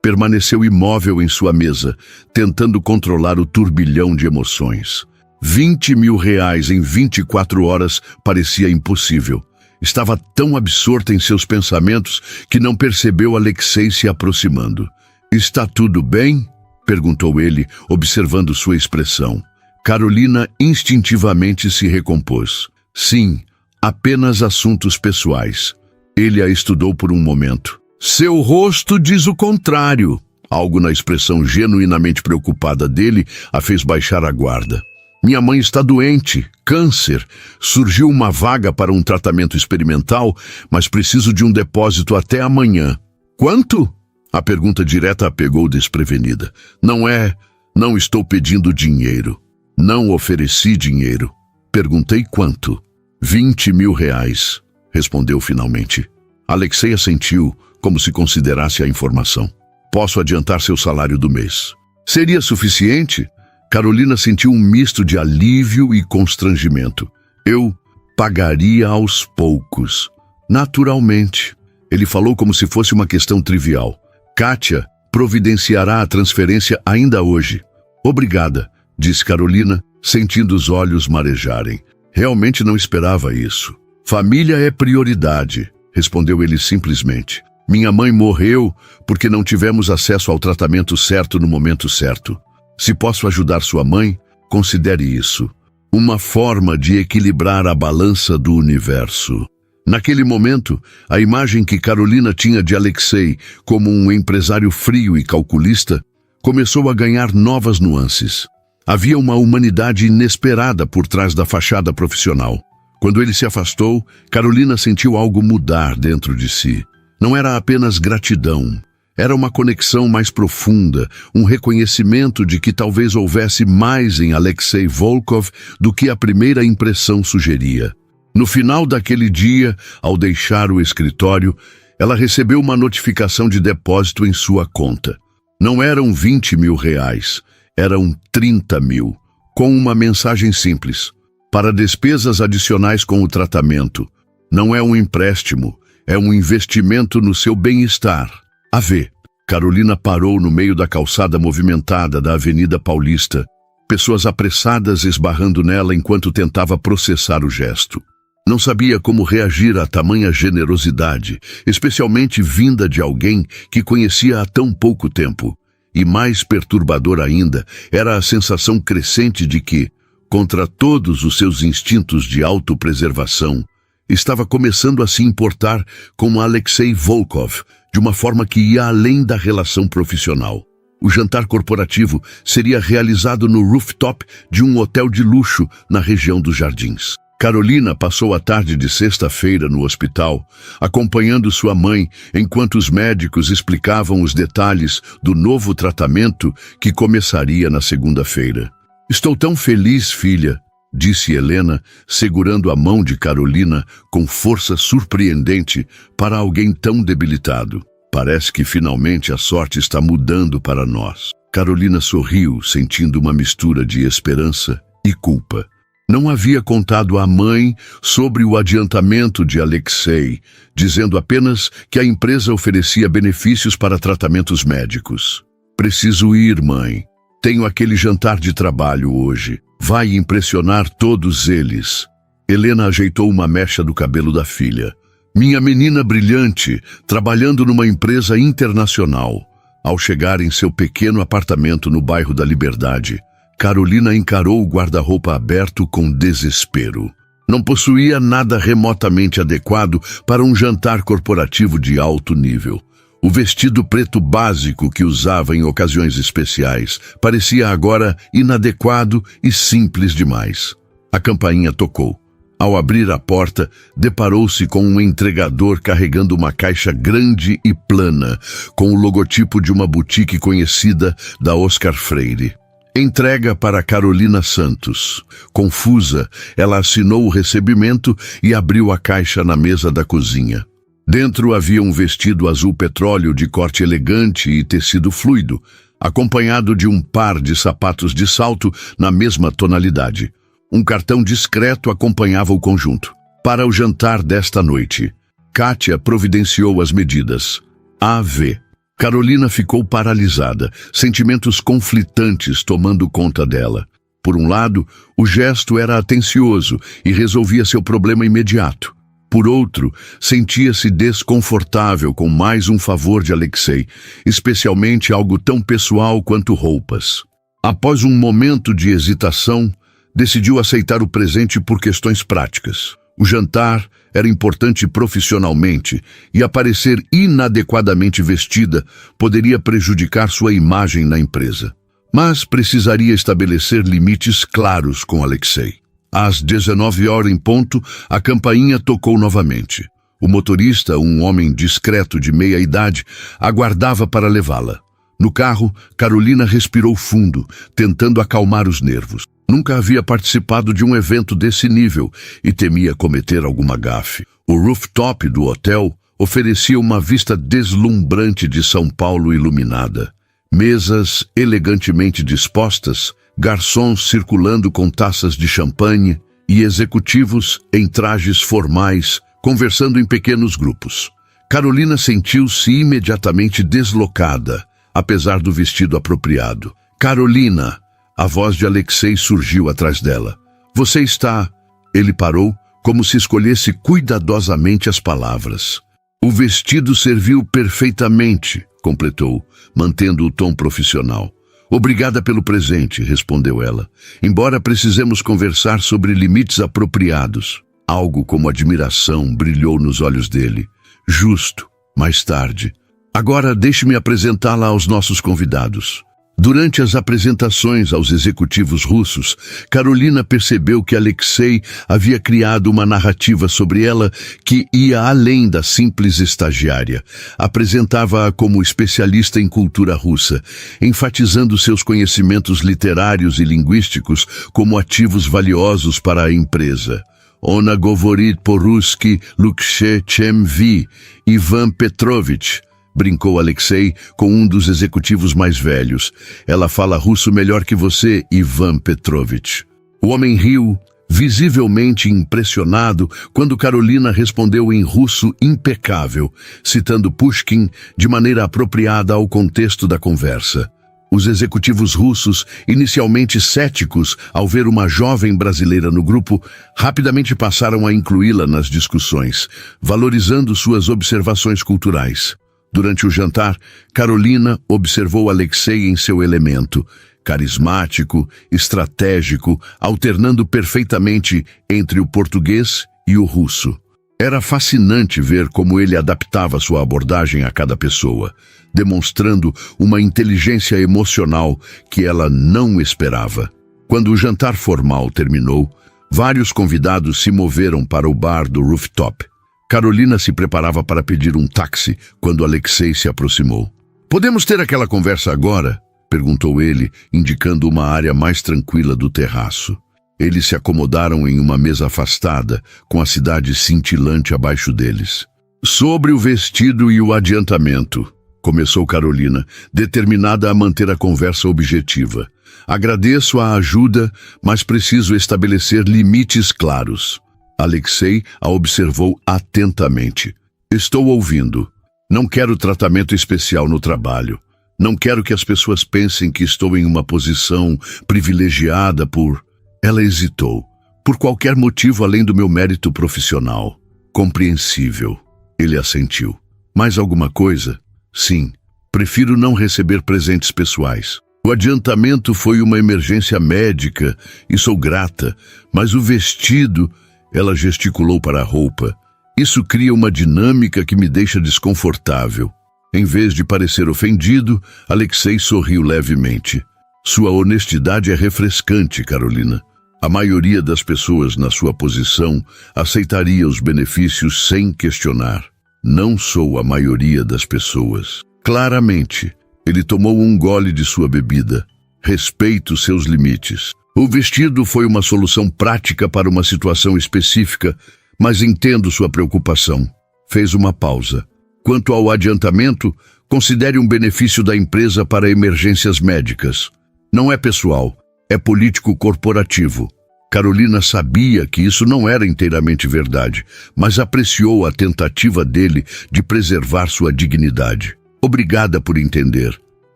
permaneceu imóvel em sua mesa, tentando controlar o turbilhão de emoções. R$20.000 em 24 horas parecia impossível. Estava tão absorta em seus pensamentos que não percebeu Alexei se aproximando. "Está tudo bem?" perguntou ele, observando sua expressão. Carolina instintivamente se recompôs. "Sim, apenas assuntos pessoais." Ele a estudou por um momento. "Seu rosto diz o contrário." Algo na expressão genuinamente preocupada dele a fez baixar a guarda. "Minha mãe está doente, câncer. Surgiu uma vaga para um tratamento experimental, mas preciso de um depósito até amanhã." "Quanto?" A pergunta direta a pegou desprevenida. Não estou pedindo dinheiro. Não ofereci dinheiro. Perguntei quanto. R$20.000, respondeu finalmente. Alexei assentiu, como se considerasse a informação. "Posso adiantar seu salário do mês." "Seria suficiente?" Carolina sentiu um misto de alívio e constrangimento. "Eu pagaria aos poucos." "Naturalmente." Ele falou como se fosse uma questão trivial. "Kátia providenciará a transferência ainda hoje." "Obrigada", disse Carolina, sentindo os olhos marejarem. Realmente não esperava isso. "Família é prioridade", respondeu ele simplesmente. "Minha mãe morreu porque não tivemos acesso ao tratamento certo no momento certo. Se posso ajudar sua mãe, considere isso." uma forma de equilibrar a balança do universo. Naquele momento, a imagem que Carolina tinha de Alexei como um empresário frio e calculista começou a ganhar novas nuances. Havia uma humanidade inesperada por trás da fachada profissional. Quando ele se afastou, Carolina sentiu algo mudar dentro de si. Não era apenas gratidão. Era uma conexão mais profunda, um reconhecimento de que talvez houvesse mais em Alexei Volkov do que a primeira impressão sugeria. No final daquele dia, ao deixar o escritório, ela recebeu uma notificação de depósito em sua conta. Não eram 20 mil reais, eram 30 mil, com uma mensagem simples: para despesas adicionais com o tratamento. Não é um empréstimo, é um investimento no seu bem-estar. AV. Carolina parou no meio da calçada movimentada da Avenida Paulista, pessoas apressadas esbarrando nela enquanto tentava processar o gesto. Não sabia como reagir a tamanha generosidade, especialmente vinda de alguém que conhecia há tão pouco tempo. E mais perturbador ainda era a sensação crescente de que, contra todos os seus instintos de autopreservação, estava começando a se importar com Alexei Volkov de uma forma que ia além da relação profissional. O jantar corporativo seria realizado no rooftop de um hotel de luxo na região dos Jardins. Carolina passou a tarde de sexta-feira no hospital, acompanhando sua mãe enquanto os médicos explicavam os detalhes do novo tratamento que começaria na segunda-feira. "Estou tão feliz, filha", disse Helena, segurando a mão de Carolina com força surpreendente para alguém tão debilitado. "Parece que finalmente a sorte está mudando para nós." Carolina sorriu, sentindo uma mistura de esperança e culpa. Não havia contado à mãe sobre o adiantamento de Alexei, dizendo apenas que a empresa oferecia benefícios para tratamentos médicos. "Preciso ir, mãe. Tenho aquele jantar de trabalho hoje. Vai impressionar todos eles." Helena ajeitou uma mecha do cabelo da filha. "Minha menina brilhante, trabalhando numa empresa internacional." Ao chegar em seu pequeno apartamento no bairro da Liberdade, Carolina encarou o guarda-roupa aberto com desespero. Não possuía nada remotamente adequado para um jantar corporativo de alto nível. O vestido preto básico que usava em ocasiões especiais parecia agora inadequado e simples demais. A campainha tocou. Ao abrir a porta, deparou-se com um entregador carregando uma caixa grande e plana, com o logotipo de uma boutique conhecida da Oscar Freire. "Entrega para Carolina Santos." Confusa, ela assinou o recebimento e abriu a caixa na mesa da cozinha. Dentro havia um vestido azul petróleo de corte elegante e tecido fluido, acompanhado de um par de sapatos de salto na mesma tonalidade. Um cartão discreto acompanhava o conjunto. "Para o jantar desta noite." Kátia providenciou as medidas. AV. Carolina ficou paralisada, sentimentos conflitantes tomando conta dela. Por um lado, o gesto era atencioso e resolvia seu problema imediato. Por outro, sentia-se desconfortável com mais um favor de Alexei, especialmente algo tão pessoal quanto roupas. Após um momento de hesitação, decidiu aceitar o presente por questões práticas. O jantar era importante profissionalmente e aparecer inadequadamente vestida poderia prejudicar sua imagem na empresa. Mas precisaria estabelecer limites claros com Alexei. Às 19 horas em ponto, a campainha tocou novamente. O motorista, um homem discreto de meia idade, aguardava para levá-la. No carro, Carolina respirou fundo, tentando acalmar os nervos. Nunca havia participado de um evento desse nível e temia cometer alguma gafe. O rooftop do hotel oferecia uma vista deslumbrante de São Paulo iluminada. Mesas elegantemente dispostas, garçons circulando com taças de champanhe e executivos em trajes formais, conversando em pequenos grupos. Carolina sentiu-se imediatamente deslocada, apesar do vestido apropriado. "Carolina!" A voz de Alexei surgiu atrás dela. "Você está..." Ele parou, como se escolhesse cuidadosamente as palavras. "O vestido serviu perfeitamente", completou, mantendo o tom profissional. Obrigada pelo presente, respondeu ela. Embora precisemos conversar sobre limites apropriados. Algo como admiração brilhou nos olhos dele. Justo, mais tarde. Agora deixe-me apresentá-la aos nossos convidados. Durante as apresentações aos executivos russos, Karolina percebeu que Alexei havia criado uma narrativa sobre ela que ia além da simples estagiária. Apresentava-a como especialista em cultura russa, enfatizando seus conhecimentos literários e linguísticos como ativos valiosos para a empresa. Ona govorit po-ruski lukshe chem vi, Ivan Petrovich, brincou Alexei com um dos executivos mais velhos. Ela fala russo melhor que você, Ivan Petrovich. O homem riu, visivelmente impressionado, quando Karolina respondeu em russo impecável, citando Pushkin de maneira apropriada ao contexto da conversa. Os executivos russos, inicialmente céticos ao ver uma jovem brasileira no grupo, rapidamente passaram a incluí-la nas discussões, valorizando suas observações culturais. Durante o jantar, Karolina observou Alexei em seu elemento, carismático, estratégico, alternando perfeitamente entre o português e o russo. Era fascinante ver como ele adaptava sua abordagem a cada pessoa, demonstrando uma inteligência emocional que ela não esperava. Quando o jantar formal terminou, vários convidados se moveram para o bar do rooftop. Karolina se preparava para pedir um táxi quando Alexei se aproximou. "Podemos ter aquela conversa agora?" perguntou ele, indicando uma área mais tranquila do terraço. Eles se acomodaram em uma mesa afastada, com a cidade cintilante abaixo deles. "Sobre o vestido e o adiantamento", começou Karolina, determinada a manter a conversa objetiva. "Agradeço a ajuda, mas preciso estabelecer limites claros." Alexei a observou atentamente. "Estou ouvindo. Não quero tratamento especial no trabalho. Não quero que as pessoas pensem que estou em uma posição privilegiada por..." Ela hesitou. "Por qualquer motivo além do meu mérito profissional." "Compreensível." Ele assentiu. "Mais alguma coisa?" "Sim. Prefiro não receber presentes pessoais. O adiantamento foi uma emergência médica e sou grata, mas o vestido..." Ela gesticulou para a roupa. "Isso cria uma dinâmica que me deixa desconfortável." Em vez de parecer ofendido, Alexei sorriu levemente. "Sua honestidade é refrescante, Karolina. A maioria das pessoas na sua posição aceitaria os benefícios sem questionar. Não sou a maioria das pessoas." Claramente, ele tomou um gole de sua bebida. "Respeito seus limites. O vestido foi uma solução prática para uma situação específica, mas entendo sua preocupação." Fez uma pausa. "Quanto ao adiantamento, considere um benefício da empresa para emergências médicas. Não é pessoal, é político-corporativo." Karolina sabia que isso não era inteiramente verdade, mas apreciou a tentativa dele de preservar sua dignidade. "Obrigada por entender."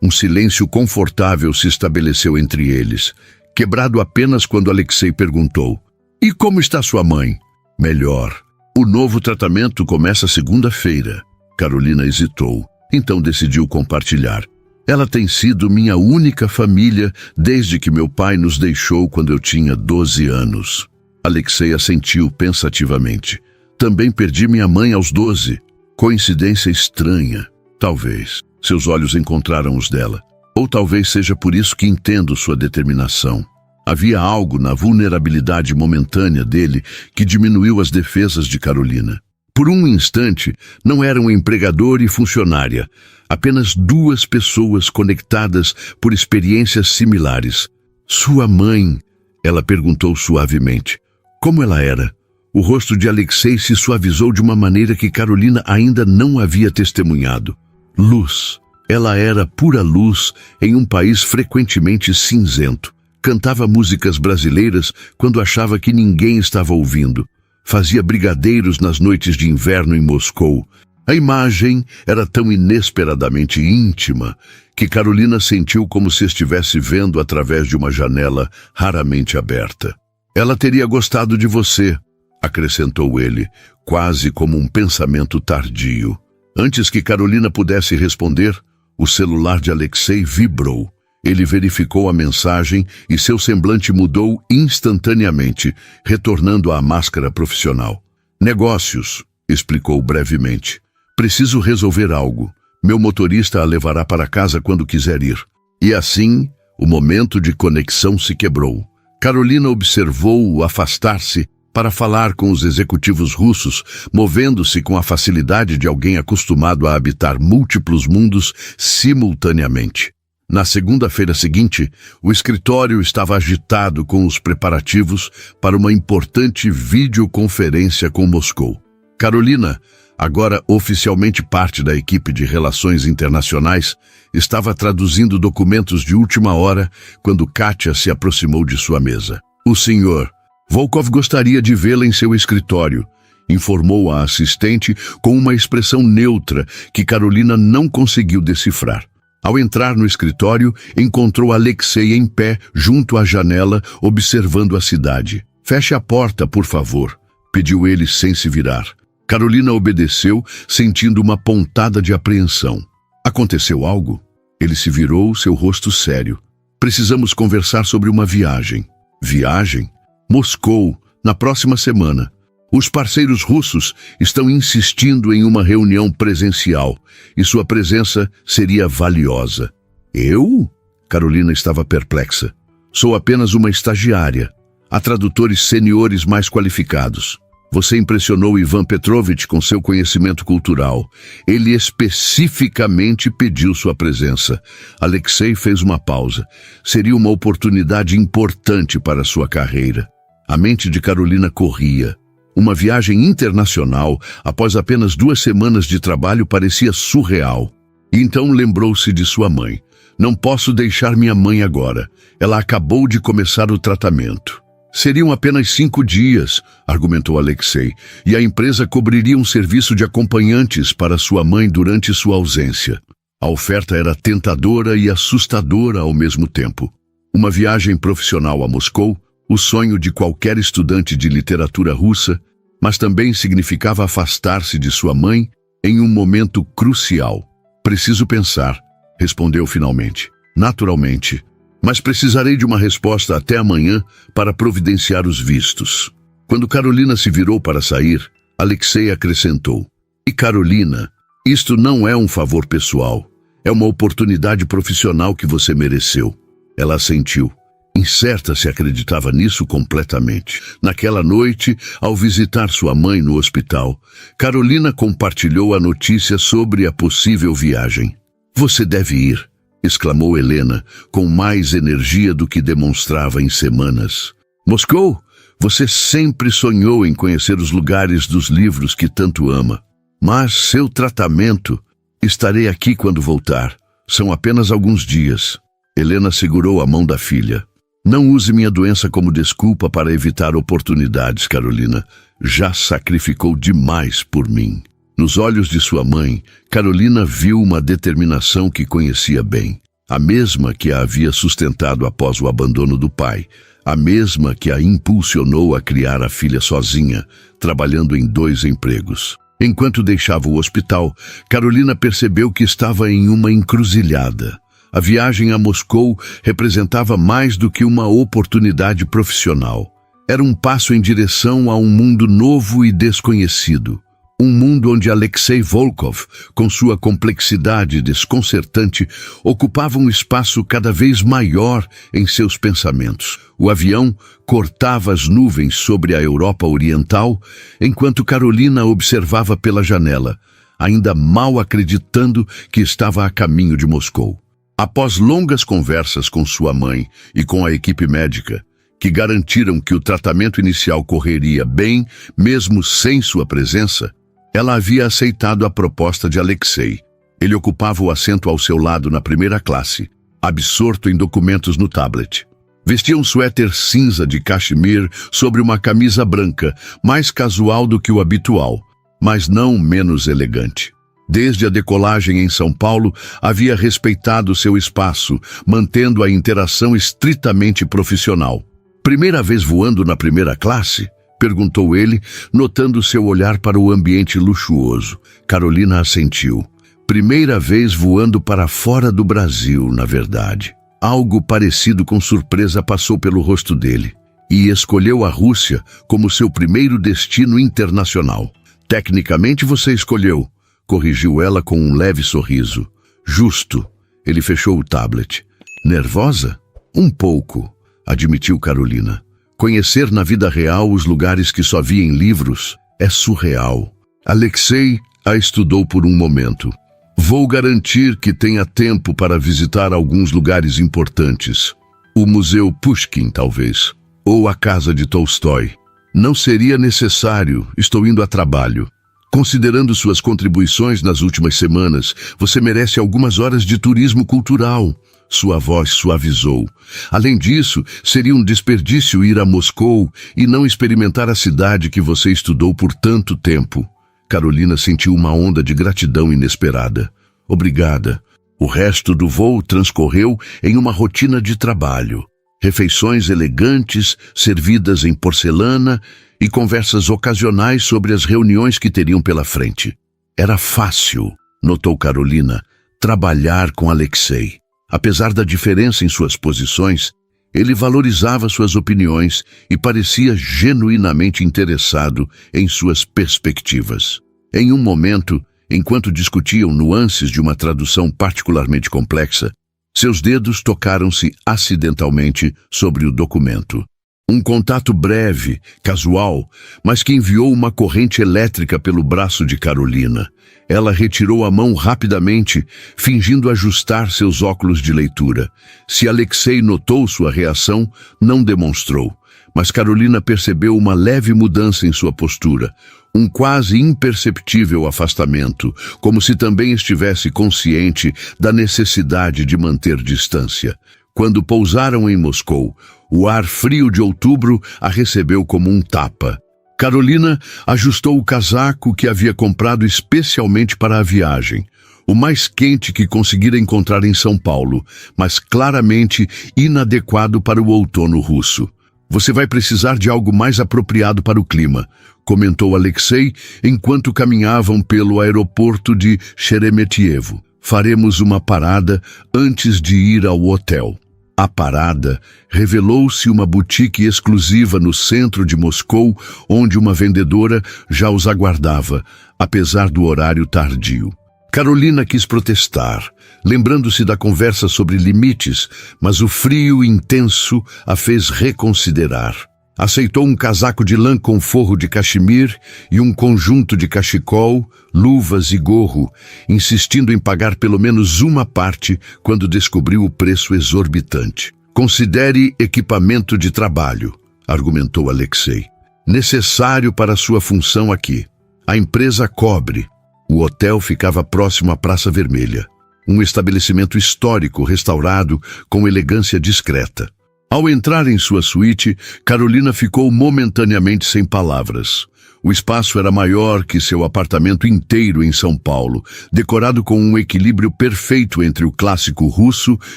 Um silêncio confortável se estabeleceu entre eles, quebrado apenas quando Alexei perguntou: "E como está sua mãe?" "Melhor. O novo tratamento começa segunda-feira." Karolina hesitou, então decidiu compartilhar. "Ela tem sido minha única família desde que meu pai nos deixou quando eu tinha 12 anos." Alexei assentiu pensativamente. "Também perdi minha mãe aos 12. Coincidência estranha. Talvez." Seus olhos encontraram os dela. "Ou talvez seja por isso que entendo sua determinação." Havia algo na vulnerabilidade momentânea dele que diminuiu as defesas de Karolina. Por um instante, não eram empregador e funcionária, apenas duas pessoas conectadas por experiências similares. "Sua mãe?" ela perguntou suavemente. "Como ela era?" O rosto de Alexei se suavizou de uma maneira que Karolina ainda não havia testemunhado. Luz. Ela era pura luz em um país frequentemente cinzento. Cantava músicas brasileiras quando achava que ninguém estava ouvindo. Fazia brigadeiros nas noites de inverno em Moscou. A imagem era tão inesperadamente íntima que Karolina sentiu como se estivesse vendo através de uma janela raramente aberta. "Ela teria gostado de você", acrescentou ele, quase como um pensamento tardio. Antes que Karolina pudesse responder, o celular de Alexei vibrou. Ele verificou a mensagem e seu semblante mudou instantaneamente, retornando à máscara profissional. Negócios, explicou brevemente. Preciso resolver algo. Meu motorista a levará para casa quando quiser ir. E assim, o momento de conexão se quebrou. Carolina observou-o afastar-se para falar com os executivos russos, movendo-se com a facilidade de alguém acostumado a habitar múltiplos mundos simultaneamente. Na segunda-feira seguinte, o escritório estava agitado com os preparativos para uma importante videoconferência com Moscou. Carolina, agora oficialmente parte da equipe de relações internacionais, estava traduzindo documentos de última hora quando Katia se aproximou de sua mesa. O senhor Volkov gostaria de vê-la em seu escritório, informou a assistente com uma expressão neutra que Carolina não conseguiu decifrar. Ao entrar no escritório, encontrou Alexei em pé junto à janela, observando a cidade. Feche a porta, por favor, pediu ele sem se virar. Carolina obedeceu, sentindo uma pontada de apreensão. Aconteceu algo? Ele se virou, seu rosto sério. Precisamos conversar sobre uma viagem. Viagem? Moscou, na próxima semana. Os parceiros russos estão insistindo em uma reunião presencial e sua presença seria valiosa. Eu? Carolina estava perplexa. Sou apenas uma estagiária. Há tradutores seniores mais qualificados. Você impressionou Ivan Petrovich com seu conhecimento cultural. Ele especificamente pediu sua presença. Alexei fez uma pausa. Seria uma oportunidade importante para sua carreira. A mente de Carolina corria. Uma viagem internacional, após apenas 2 semanas de trabalho, parecia surreal. E então lembrou-se de sua mãe. Não posso deixar minha mãe agora. Ela acabou de começar o tratamento. Seriam apenas 5 dias, argumentou Alexei, e a empresa cobriria um serviço de acompanhantes para sua mãe durante sua ausência. A oferta era tentadora e assustadora ao mesmo tempo. Uma viagem profissional a Moscou, o sonho de qualquer estudante de literatura russa, mas também significava afastar-se de sua mãe em um momento crucial. Preciso pensar, respondeu finalmente. Naturalmente, mas precisarei de uma resposta até amanhã para providenciar os vistos. Quando Carolina se virou para sair, Alexei acrescentou: E Carolina, isto não é um favor pessoal, é uma oportunidade profissional que você mereceu. Ela assentiu. Incerta se acreditava nisso completamente. Naquela noite, ao visitar sua mãe no hospital, Carolina compartilhou a notícia sobre a possível viagem. Você deve ir, exclamou Helena, com mais energia do que demonstrava em semanas. Moscou? Você sempre sonhou em conhecer os lugares dos livros que tanto ama. Mas seu tratamento... Estarei aqui quando voltar. São apenas alguns dias. Helena segurou a mão da filha. Não use minha doença como desculpa para evitar oportunidades, Carolina. Já sacrificou demais por mim. Nos olhos de sua mãe, Carolina viu uma determinação que conhecia bem. A mesma que a havia sustentado após o abandono do pai. A mesma que a impulsionou a criar a filha sozinha, trabalhando em 2 empregos. Enquanto deixava o hospital, Carolina percebeu que estava em uma encruzilhada. A viagem a Moscou representava mais do que uma oportunidade profissional. Era um passo em direção a um mundo novo e desconhecido. Um mundo onde Alexei Volkov, com sua complexidade desconcertante, ocupava um espaço cada vez maior em seus pensamentos. O avião cortava as nuvens sobre a Europa Oriental, enquanto Carolina observava pela janela, ainda mal acreditando que estava a caminho de Moscou. Após longas conversas com sua mãe e com a equipe médica, que garantiram que o tratamento inicial correria bem, mesmo sem sua presença, ela havia aceitado a proposta de Alexei. Ele ocupava o assento ao seu lado na primeira classe, absorto em documentos no tablet. Vestia um suéter cinza de cachemir sobre uma camisa branca, mais casual do que o habitual, mas não menos elegante. Desde a decolagem em São Paulo, havia respeitado seu espaço, mantendo a interação estritamente profissional. Primeira vez voando na primeira classe? Perguntou ele, notando seu olhar para o ambiente luxuoso. Carolina assentiu. Primeira vez voando para fora do Brasil, na verdade. Algo parecido com surpresa passou pelo rosto dele, e escolheu a Rússia como seu primeiro destino internacional. Tecnicamente você escolheu, corrigiu ela com um leve sorriso. Justo. Ele fechou o tablet. Nervosa? Um pouco, admitiu Carolina. Conhecer na vida real os lugares que só via em livros é surreal. Alexei a estudou por um momento. Vou garantir que tenha tempo para visitar alguns lugares importantes. O Museu Pushkin, talvez. Ou a casa de Tolstói. Não seria necessário, estou indo a trabalho. Considerando suas contribuições nas últimas semanas, você merece algumas horas de turismo cultural. Sua voz suavizou. Além disso, seria um desperdício ir a Moscou e não experimentar a cidade que você estudou por tanto tempo. Carolina sentiu uma onda de gratidão inesperada. Obrigada. O resto do voo transcorreu em uma rotina de trabalho. Refeições elegantes, servidas em porcelana e conversas ocasionais sobre as reuniões que teriam pela frente. Era fácil, notou Carolina, trabalhar com Alexei. Apesar da diferença em suas posições, ele valorizava suas opiniões e parecia genuinamente interessado em suas perspectivas. Em um momento, enquanto discutiam nuances de uma tradução particularmente complexa, seus dedos tocaram-se acidentalmente sobre o documento. Um contato breve, casual, mas que enviou uma corrente elétrica pelo braço de Carolina. Ela retirou a mão rapidamente, fingindo ajustar seus óculos de leitura. Se Alexei notou sua reação, não demonstrou. Mas Carolina percebeu uma leve mudança em sua postura, um quase imperceptível afastamento, como se também estivesse consciente da necessidade de manter distância. Quando pousaram em Moscou, o ar frio de outubro a recebeu como um tapa. Carolina ajustou o casaco que havia comprado especialmente para a viagem, o mais quente que conseguira encontrar em São Paulo, mas claramente inadequado para o outono russo. Você vai precisar de algo mais apropriado para o clima, comentou Alexei enquanto caminhavam pelo aeroporto de Sheremetyevo. Faremos uma parada antes de ir ao hotel. A parada revelou-se uma boutique exclusiva no centro de Moscou, onde uma vendedora já os aguardava, apesar do horário tardio. Carolina quis protestar, lembrando-se da conversa sobre limites, mas o frio intenso a fez reconsiderar. Aceitou um casaco de lã com forro de cachemir e um conjunto de cachecol, luvas e gorro, insistindo em pagar pelo menos uma parte quando descobriu o preço exorbitante. Considere equipamento de trabalho, argumentou Alexei. Necessário para sua função aqui. A empresa cobre. O hotel ficava próximo à Praça Vermelha, um estabelecimento histórico restaurado com elegância discreta. Ao entrar em sua suíte, Carolina ficou momentaneamente sem palavras. O espaço era maior que seu apartamento inteiro em São Paulo, decorado com um equilíbrio perfeito entre o clássico russo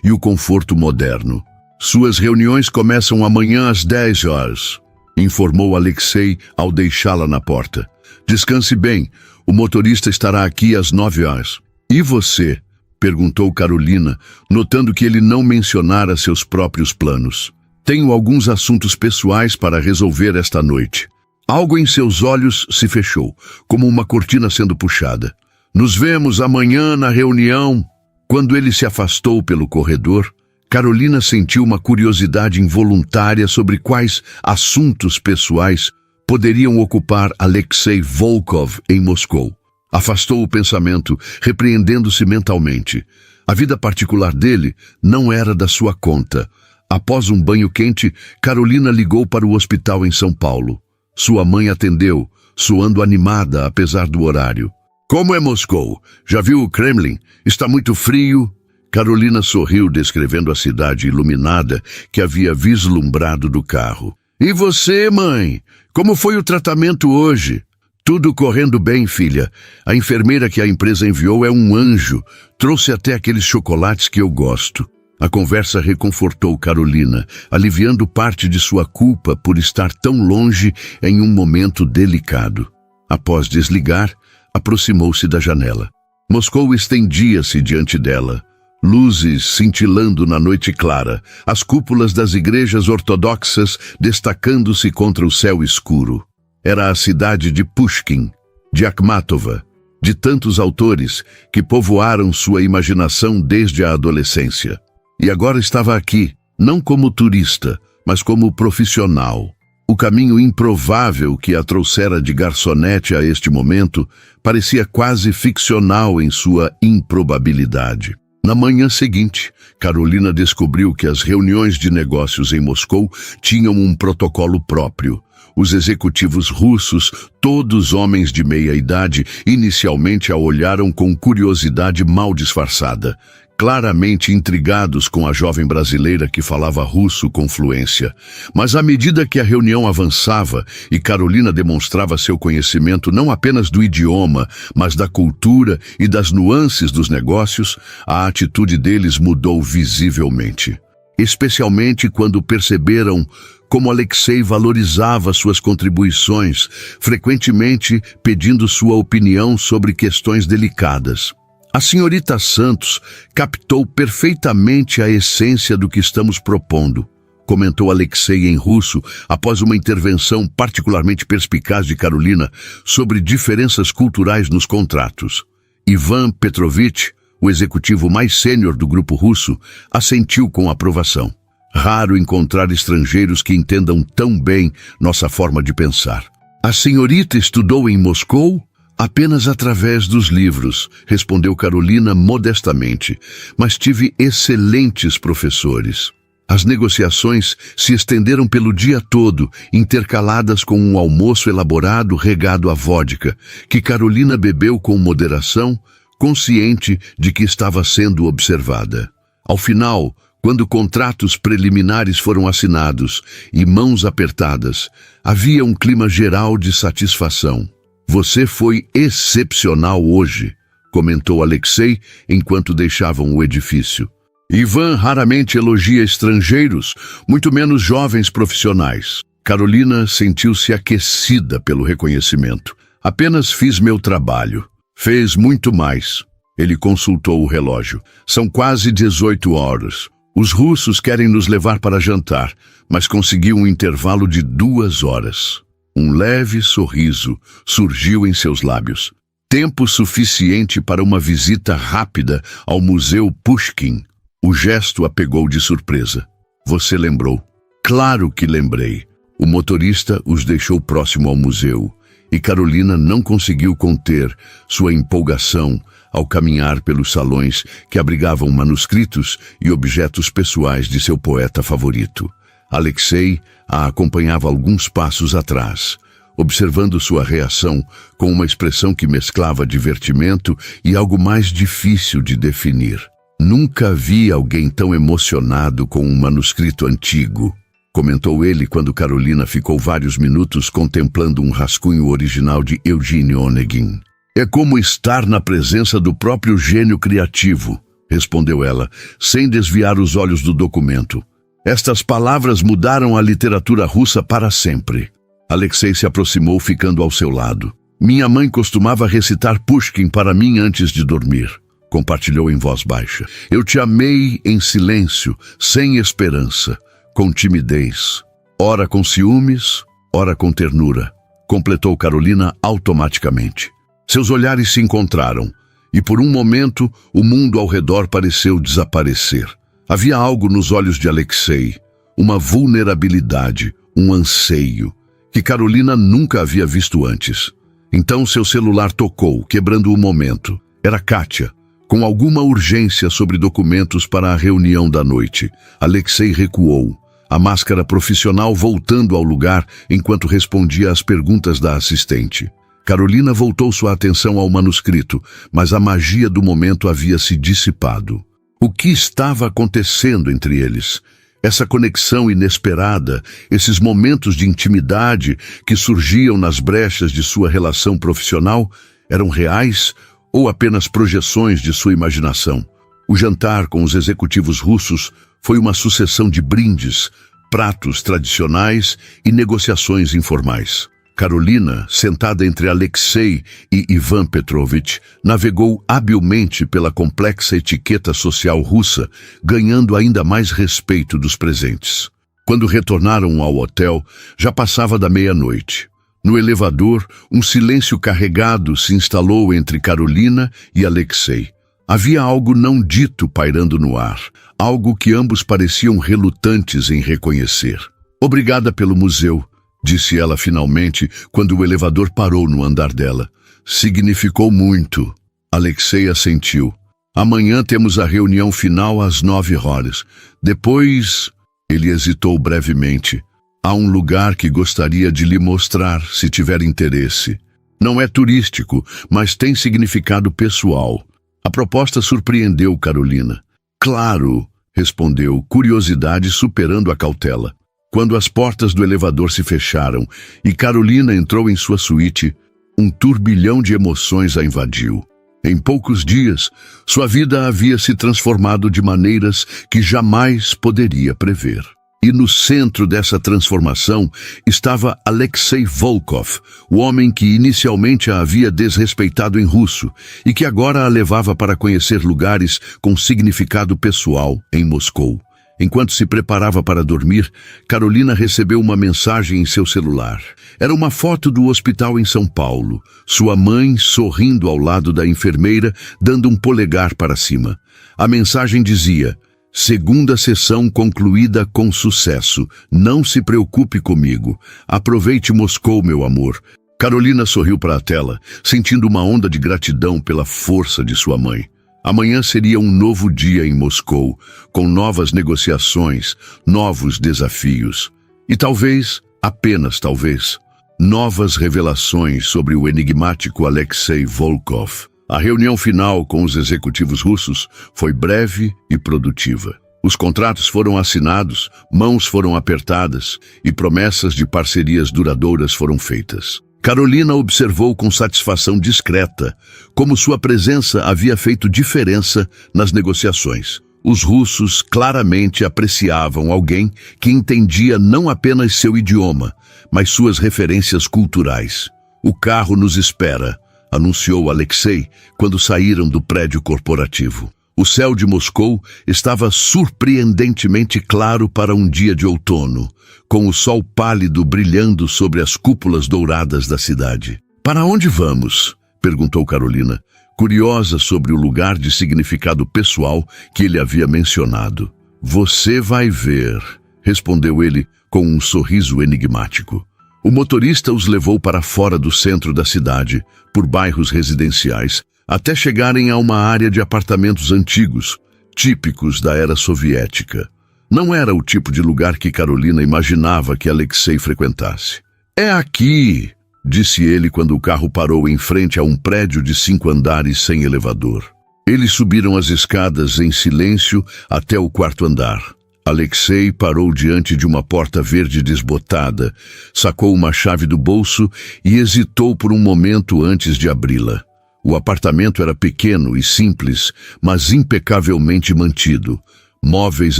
e o conforto moderno. Suas reuniões começam amanhã às 10 horas, informou Alexei ao deixá-la na porta. Descanse bem, o motorista estará aqui às 9 horas. E você? Perguntou Carolina, notando que ele não mencionara seus próprios planos. Tenho alguns assuntos pessoais para resolver esta noite. Algo em seus olhos se fechou, como uma cortina sendo puxada. Nos vemos amanhã na reunião. Quando ele se afastou pelo corredor, Carolina sentiu uma curiosidade involuntária sobre quais assuntos pessoais poderiam ocupar Alexei Volkov em Moscou. Afastou o pensamento, repreendendo-se mentalmente. A vida particular dele não era da sua conta. Após um banho quente, Carolina ligou para o hospital em São Paulo. Sua mãe atendeu, soando animada apesar do horário. Como é Moscou? Já viu o Kremlin? Está muito frio? Carolina sorriu, descrevendo a cidade iluminada que havia vislumbrado do carro. E você, mãe? Como foi o tratamento hoje? Tudo correndo bem, filha. A enfermeira que a empresa enviou é um anjo. Trouxe até aqueles chocolates que eu gosto. A conversa reconfortou Carolina, aliviando parte de sua culpa por estar tão longe em um momento delicado. Após desligar, aproximou-se da janela. Moscou estendia-se diante dela. Luzes cintilando na noite clara, as cúpulas das igrejas ortodoxas destacando-se contra o céu escuro. Era a cidade de Pushkin, de Akhmatova, de tantos autores que povoaram sua imaginação desde a adolescência. E agora estava aqui, não como turista, mas como profissional. O caminho improvável que a trouxera de garçonete a este momento parecia quase ficcional em sua improbabilidade. Na manhã seguinte, Carolina descobriu que as reuniões de negócios em Moscou tinham um protocolo próprio. Os executivos russos, todos homens de meia idade, inicialmente a olharam com curiosidade mal disfarçada, claramente intrigados com a jovem brasileira que falava russo com fluência. Mas à medida que a reunião avançava e Carolina demonstrava seu conhecimento não apenas do idioma, mas da cultura e das nuances dos negócios, a atitude deles mudou visivelmente. Especialmente quando perceberam como Alexei valorizava suas contribuições, frequentemente pedindo sua opinião sobre questões delicadas. A senhorita Santos captou perfeitamente a essência do que estamos propondo, comentou Alexei em russo após uma intervenção particularmente perspicaz de Carolina sobre diferenças culturais nos contratos. Ivan Petrovich, o executivo mais sênior do grupo russo, assentiu com aprovação. Raro encontrar estrangeiros que entendam tão bem nossa forma de pensar. A senhorita estudou em Moscou? Apenas através dos livros, respondeu Carolina modestamente, mas tive excelentes professores. As negociações se estenderam pelo dia todo, intercaladas com um almoço elaborado regado a vodka, que Carolina bebeu com moderação, consciente de que estava sendo observada. Ao final, quando contratos preliminares foram assinados e mãos apertadas, havia um clima geral de satisfação. Você foi excepcional hoje, comentou Alexei enquanto deixavam o edifício. Ivan raramente elogia estrangeiros, muito menos jovens profissionais. Carolina sentiu-se aquecida pelo reconhecimento. Apenas fiz meu trabalho. Fez muito mais. Ele consultou o relógio. São quase 18 horas. Os russos querem nos levar para jantar, mas conseguiu um intervalo de 2 horas. Um leve sorriso surgiu em seus lábios. Tempo suficiente para uma visita rápida ao Museu Pushkin. O gesto a pegou de surpresa. Você lembrou? Claro que lembrei. O motorista os deixou próximo ao museu e Carolina não conseguiu conter sua empolgação ao caminhar pelos salões que abrigavam manuscritos e objetos pessoais de seu poeta favorito. Alexei a acompanhava alguns passos atrás, observando sua reação com uma expressão que mesclava divertimento e algo mais difícil de definir. Nunca vi alguém tão emocionado com um manuscrito antigo, comentou ele quando Carolina ficou vários minutos contemplando um rascunho original de Eugene Onegin. É como estar na presença do próprio gênio criativo, respondeu ela, sem desviar os olhos do documento. Estas palavras mudaram a literatura russa para sempre. Alexei se aproximou, ficando ao seu lado. Minha mãe costumava recitar Pushkin para mim antes de dormir, compartilhou em voz baixa. Eu te amei em silêncio, sem esperança, com timidez. Ora com ciúmes, ora com ternura, completou Carolina automaticamente. Seus olhares se encontraram, e por um momento o mundo ao redor pareceu desaparecer. Havia algo nos olhos de Alexei, uma vulnerabilidade, um anseio, que Carolina nunca havia visto antes. Então seu celular tocou, quebrando o momento. Era Kátia, com alguma urgência sobre documentos para a reunião da noite. Alexei recuou, a máscara profissional voltando ao lugar enquanto respondia às perguntas da assistente. Carolina voltou sua atenção ao manuscrito, mas a magia do momento havia se dissipado. O que estava acontecendo entre eles? Essa conexão inesperada, esses momentos de intimidade que surgiam nas brechas de sua relação profissional, eram reais ou apenas projeções de sua imaginação? O jantar com os executivos russos foi uma sucessão de brindes, pratos tradicionais e negociações informais. Carolina, sentada entre Alexei e Ivan Petrovich, navegou habilmente pela complexa etiqueta social russa, ganhando ainda mais respeito dos presentes. Quando retornaram ao hotel, já passava da meia-noite. No elevador, um silêncio carregado se instalou entre Carolina e Alexei. Havia algo não dito pairando no ar, algo que ambos pareciam relutantes em reconhecer. "Obrigada pelo museu", disse ela finalmente, quando o elevador parou no andar dela. "Significou muito." Alexei assentiu. "Amanhã temos a reunião final às 9 horas. Depois..." Ele hesitou brevemente. "Há um lugar que gostaria de lhe mostrar, se tiver interesse. Não é turístico, mas tem significado pessoal." A proposta surpreendeu Carolina. "Claro", respondeu, curiosidade superando a cautela. Quando as portas do elevador se fecharam e Carolina entrou em sua suíte, um turbilhão de emoções a invadiu. Em poucos dias, sua vida havia se transformado de maneiras que jamais poderia prever. E no centro dessa transformação estava Alexei Volkov, o homem que inicialmente a havia desrespeitado em russo e que agora a levava para conhecer lugares com significado pessoal em Moscou. Enquanto se preparava para dormir, Carolina recebeu uma mensagem em seu celular. Era uma foto do hospital em São Paulo, sua mãe sorrindo ao lado da enfermeira, dando um polegar para cima. A mensagem dizia: "Segunda sessão concluída com sucesso. Não se preocupe comigo. Aproveite Moscou, meu amor." Carolina sorriu para a tela, sentindo uma onda de gratidão pela força de sua mãe. Amanhã seria um novo dia em Moscou, com novas negociações, novos desafios. E talvez, apenas talvez, novas revelações sobre o enigmático Alexei Volkov. A reunião final com os executivos russos foi breve e produtiva. Os contratos foram assinados, mãos foram apertadas e promessas de parcerias duradouras foram feitas. Carolina observou com satisfação discreta como sua presença havia feito diferença nas negociações. Os russos claramente apreciavam alguém que entendia não apenas seu idioma, mas suas referências culturais. "O carro nos espera", anunciou Alexei quando saíram do prédio corporativo. O céu de Moscou estava surpreendentemente claro para um dia de outono, com o sol pálido brilhando sobre as cúpulas douradas da cidade. "Para onde vamos?", perguntou Carolina, curiosa sobre o lugar de significado pessoal que ele havia mencionado. "Você vai ver", respondeu ele com um sorriso enigmático. O motorista os levou para fora do centro da cidade, por bairros residenciais, até chegarem a uma área de apartamentos antigos, típicos da era soviética. Não era o tipo de lugar que Carolina imaginava que Alexei frequentasse. "É aqui", disse ele quando o carro parou em frente a um prédio de 5 andares sem elevador. Eles subiram as escadas em silêncio até o 4º andar. Alexei parou diante de uma porta verde desbotada, sacou uma chave do bolso e hesitou por um momento antes de abri-la. O apartamento era pequeno e simples, mas impecavelmente mantido. Móveis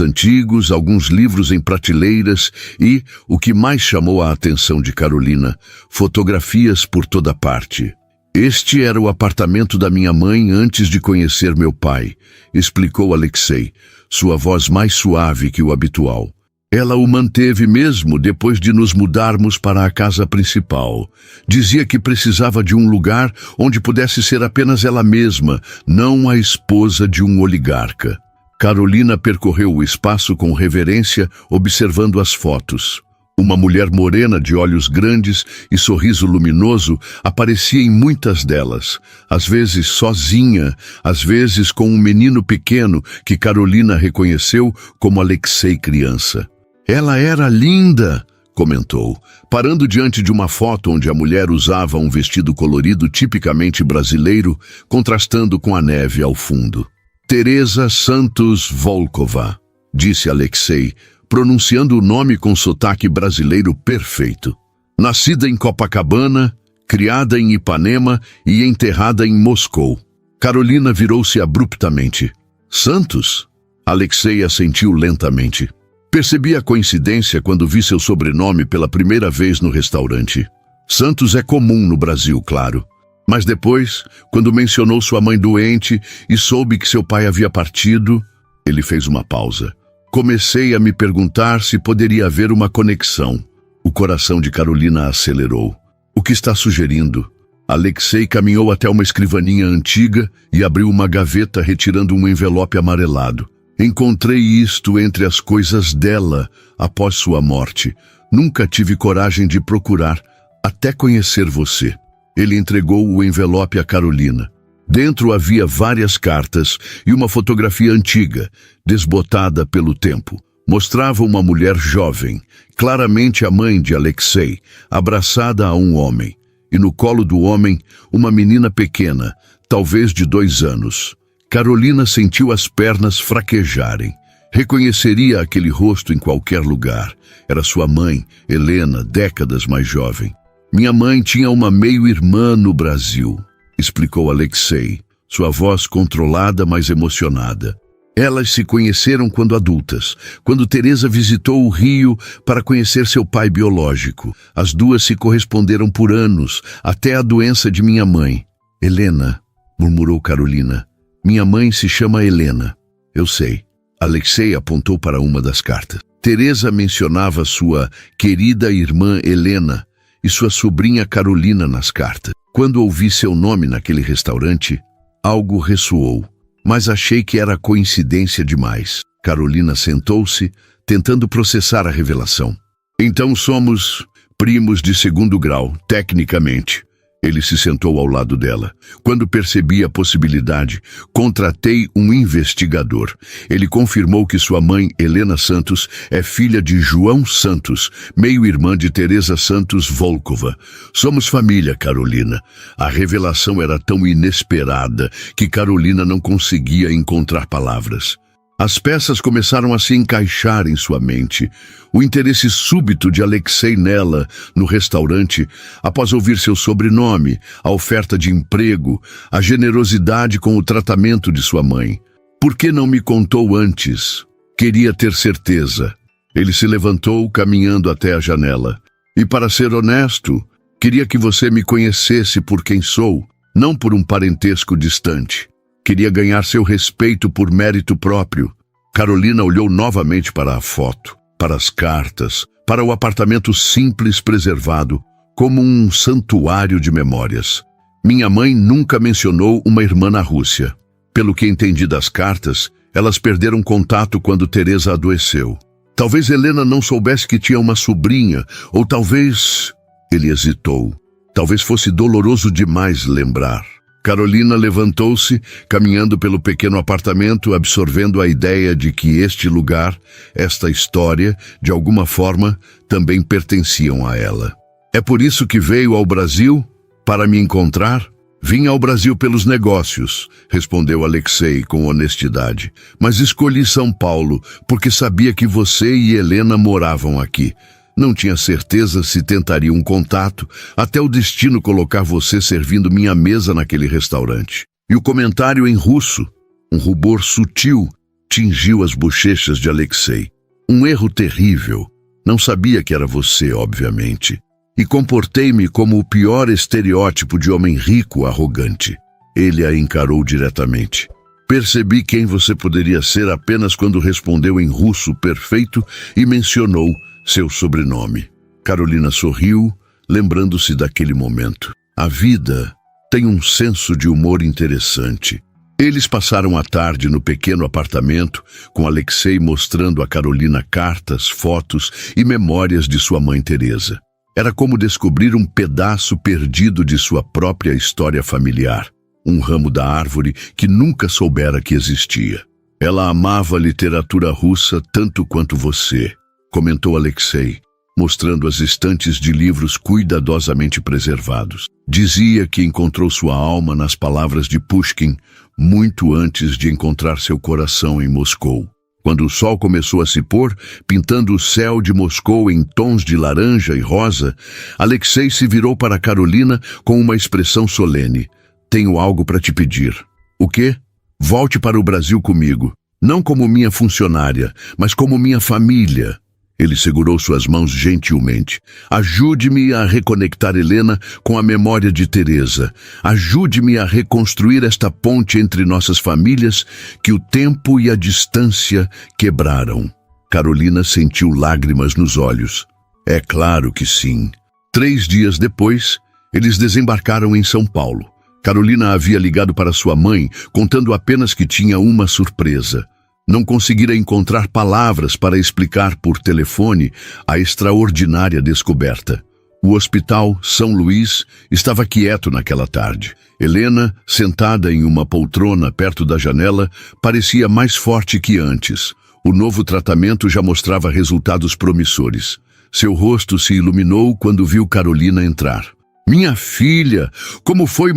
antigos, alguns livros em prateleiras e, o que mais chamou a atenção de Carolina, fotografias por toda parte. "Este era o apartamento da minha mãe antes de conhecer meu pai", explicou Alexei, sua voz mais suave que o habitual. "Ela o manteve mesmo depois de nos mudarmos para a casa principal. Dizia que precisava de um lugar onde pudesse ser apenas ela mesma, não a esposa de um oligarca." Carolina percorreu o espaço com reverência, observando as fotos. Uma mulher morena de olhos grandes e sorriso luminoso aparecia em muitas delas, às vezes sozinha, às vezes com um menino pequeno que Carolina reconheceu como Alexei criança. "Ela era linda", comentou, parando diante de uma foto onde a mulher usava um vestido colorido tipicamente brasileiro, contrastando com a neve ao fundo. "Teresa Santos Volkova", disse Alexei, pronunciando o nome com sotaque brasileiro perfeito. "Nascida em Copacabana, criada em Ipanema e enterrada em Moscou." Carolina virou-se abruptamente. "Santos?" Alexei assentiu lentamente. "Percebi a coincidência quando vi seu sobrenome pela primeira vez no restaurante." Santos é comum no Brasil, claro. Mas depois, quando mencionou sua mãe doente e soube que seu pai havia partido, ele fez uma pausa. Comecei a me perguntar se poderia haver uma conexão. O coração de Carolina acelerou. O que está sugerindo? Alexei caminhou até uma escrivaninha antiga e abriu uma gaveta retirando um envelope amarelado. Encontrei isto entre as coisas dela após sua morte. Nunca tive coragem de procurar, até conhecer você. Ele entregou o envelope a Carolina. Dentro havia várias cartas e uma fotografia antiga, desbotada pelo tempo. Mostrava uma mulher jovem, claramente a mãe de Alexei, abraçada a um homem. E no colo do homem, uma menina pequena, talvez de 2 anos. Carolina sentiu as pernas fraquejarem. Reconheceria aquele rosto em qualquer lugar. Era sua mãe, Helena, décadas mais jovem. Minha mãe tinha uma meio-irmã no Brasil, explicou Alexei, sua voz controlada, mas emocionada. Elas se conheceram quando adultas, quando Teresa visitou o Rio para conhecer seu pai biológico. As duas se corresponderam por anos, até a doença de minha mãe. Helena, murmurou Carolina. Minha mãe se chama Helena. Eu sei. Alexei apontou para uma das cartas. Teresa mencionava sua querida irmã Helena e sua sobrinha Carolina nas cartas. Quando ouvi seu nome naquele restaurante, algo ressoou. Mas achei que era coincidência demais. Carolina sentou-se, tentando processar a revelação. Então somos primos de 2º grau, tecnicamente. Ele se sentou ao lado dela. Quando percebi a possibilidade, contratei um investigador. Ele confirmou que sua mãe, Helena Santos, é filha de João Santos, meio-irmã de Teresa Santos Volkova. Somos família, Carolina. A revelação era tão inesperada que Carolina não conseguia encontrar palavras. As peças começaram a se encaixar em sua mente. O interesse súbito de Alexei nela, no restaurante, após ouvir seu sobrenome, a oferta de emprego, a generosidade com o tratamento de sua mãe. Por que não me contou antes? Queria ter certeza. Ele se levantou, caminhando até a janela. E para ser honesto, queria que você me conhecesse por quem sou, não por um parentesco distante. Queria ganhar seu respeito por mérito próprio. Carolina olhou novamente para a foto, para as cartas, para o apartamento simples preservado, como um santuário de memórias. Minha mãe nunca mencionou uma irmã na Rússia. Pelo que entendi das cartas, elas perderam contato quando Teresa adoeceu. Talvez Helena não soubesse que tinha uma sobrinha, ou talvez... Ele hesitou. Talvez fosse doloroso demais lembrar. Carolina levantou-se, caminhando pelo pequeno apartamento, absorvendo a ideia de que este lugar, esta história, de alguma forma, também pertenciam a ela. É por isso que veio ao Brasil? Para me encontrar? Vim ao Brasil pelos negócios, respondeu Alexei com honestidade. Mas escolhi São Paulo, porque sabia que você e Helena moravam aqui. Não tinha certeza se tentaria um contato, até o destino colocar você servindo minha mesa naquele restaurante. E o comentário em russo, um rubor sutil, tingiu as bochechas de Alexei. Um erro terrível. Não sabia que era você, obviamente. E comportei-me como o pior estereótipo de homem rico arrogante. Ele a encarou diretamente. Percebi quem você poderia ser apenas quando respondeu em russo perfeito e mencionou seu sobrenome. Carolina sorriu, lembrando-se daquele momento. A vida tem um senso de humor interessante. Eles passaram a tarde no pequeno apartamento, com Alexei mostrando a Carolina cartas, fotos e memórias de sua mãe Teresa. Era como descobrir um pedaço perdido de sua própria história familiar, um ramo da árvore que nunca soubera que existia. Ela amava a literatura russa tanto quanto você, comentou Alexei, mostrando as estantes de livros cuidadosamente preservados. Dizia que encontrou sua alma nas palavras de Pushkin muito antes de encontrar seu coração em Moscou. Quando o sol começou a se pôr, pintando o céu de Moscou em tons de laranja e rosa, Alexei se virou para Carolina com uma expressão solene. Tenho algo para te pedir. O quê? Volte para o Brasil comigo. Não como minha funcionária, mas como minha família. Ele segurou suas mãos gentilmente. Ajude-me a reconectar Helena com a memória de Teresa. Ajude-me a reconstruir esta ponte entre nossas famílias que o tempo e a distância quebraram. Carolina sentiu lágrimas nos olhos. É claro que sim. 3 dias depois, eles desembarcaram em São Paulo. Carolina havia ligado para sua mãe, contando apenas que tinha uma surpresa. Não conseguira encontrar palavras para explicar por telefone a extraordinária descoberta. O Hospital São Luís estava quieto naquela tarde. Helena, sentada em uma poltrona perto da janela, parecia mais forte que antes. O novo tratamento já mostrava resultados promissores. Seu rosto se iluminou quando viu Carolina entrar. "Minha filha, como foi,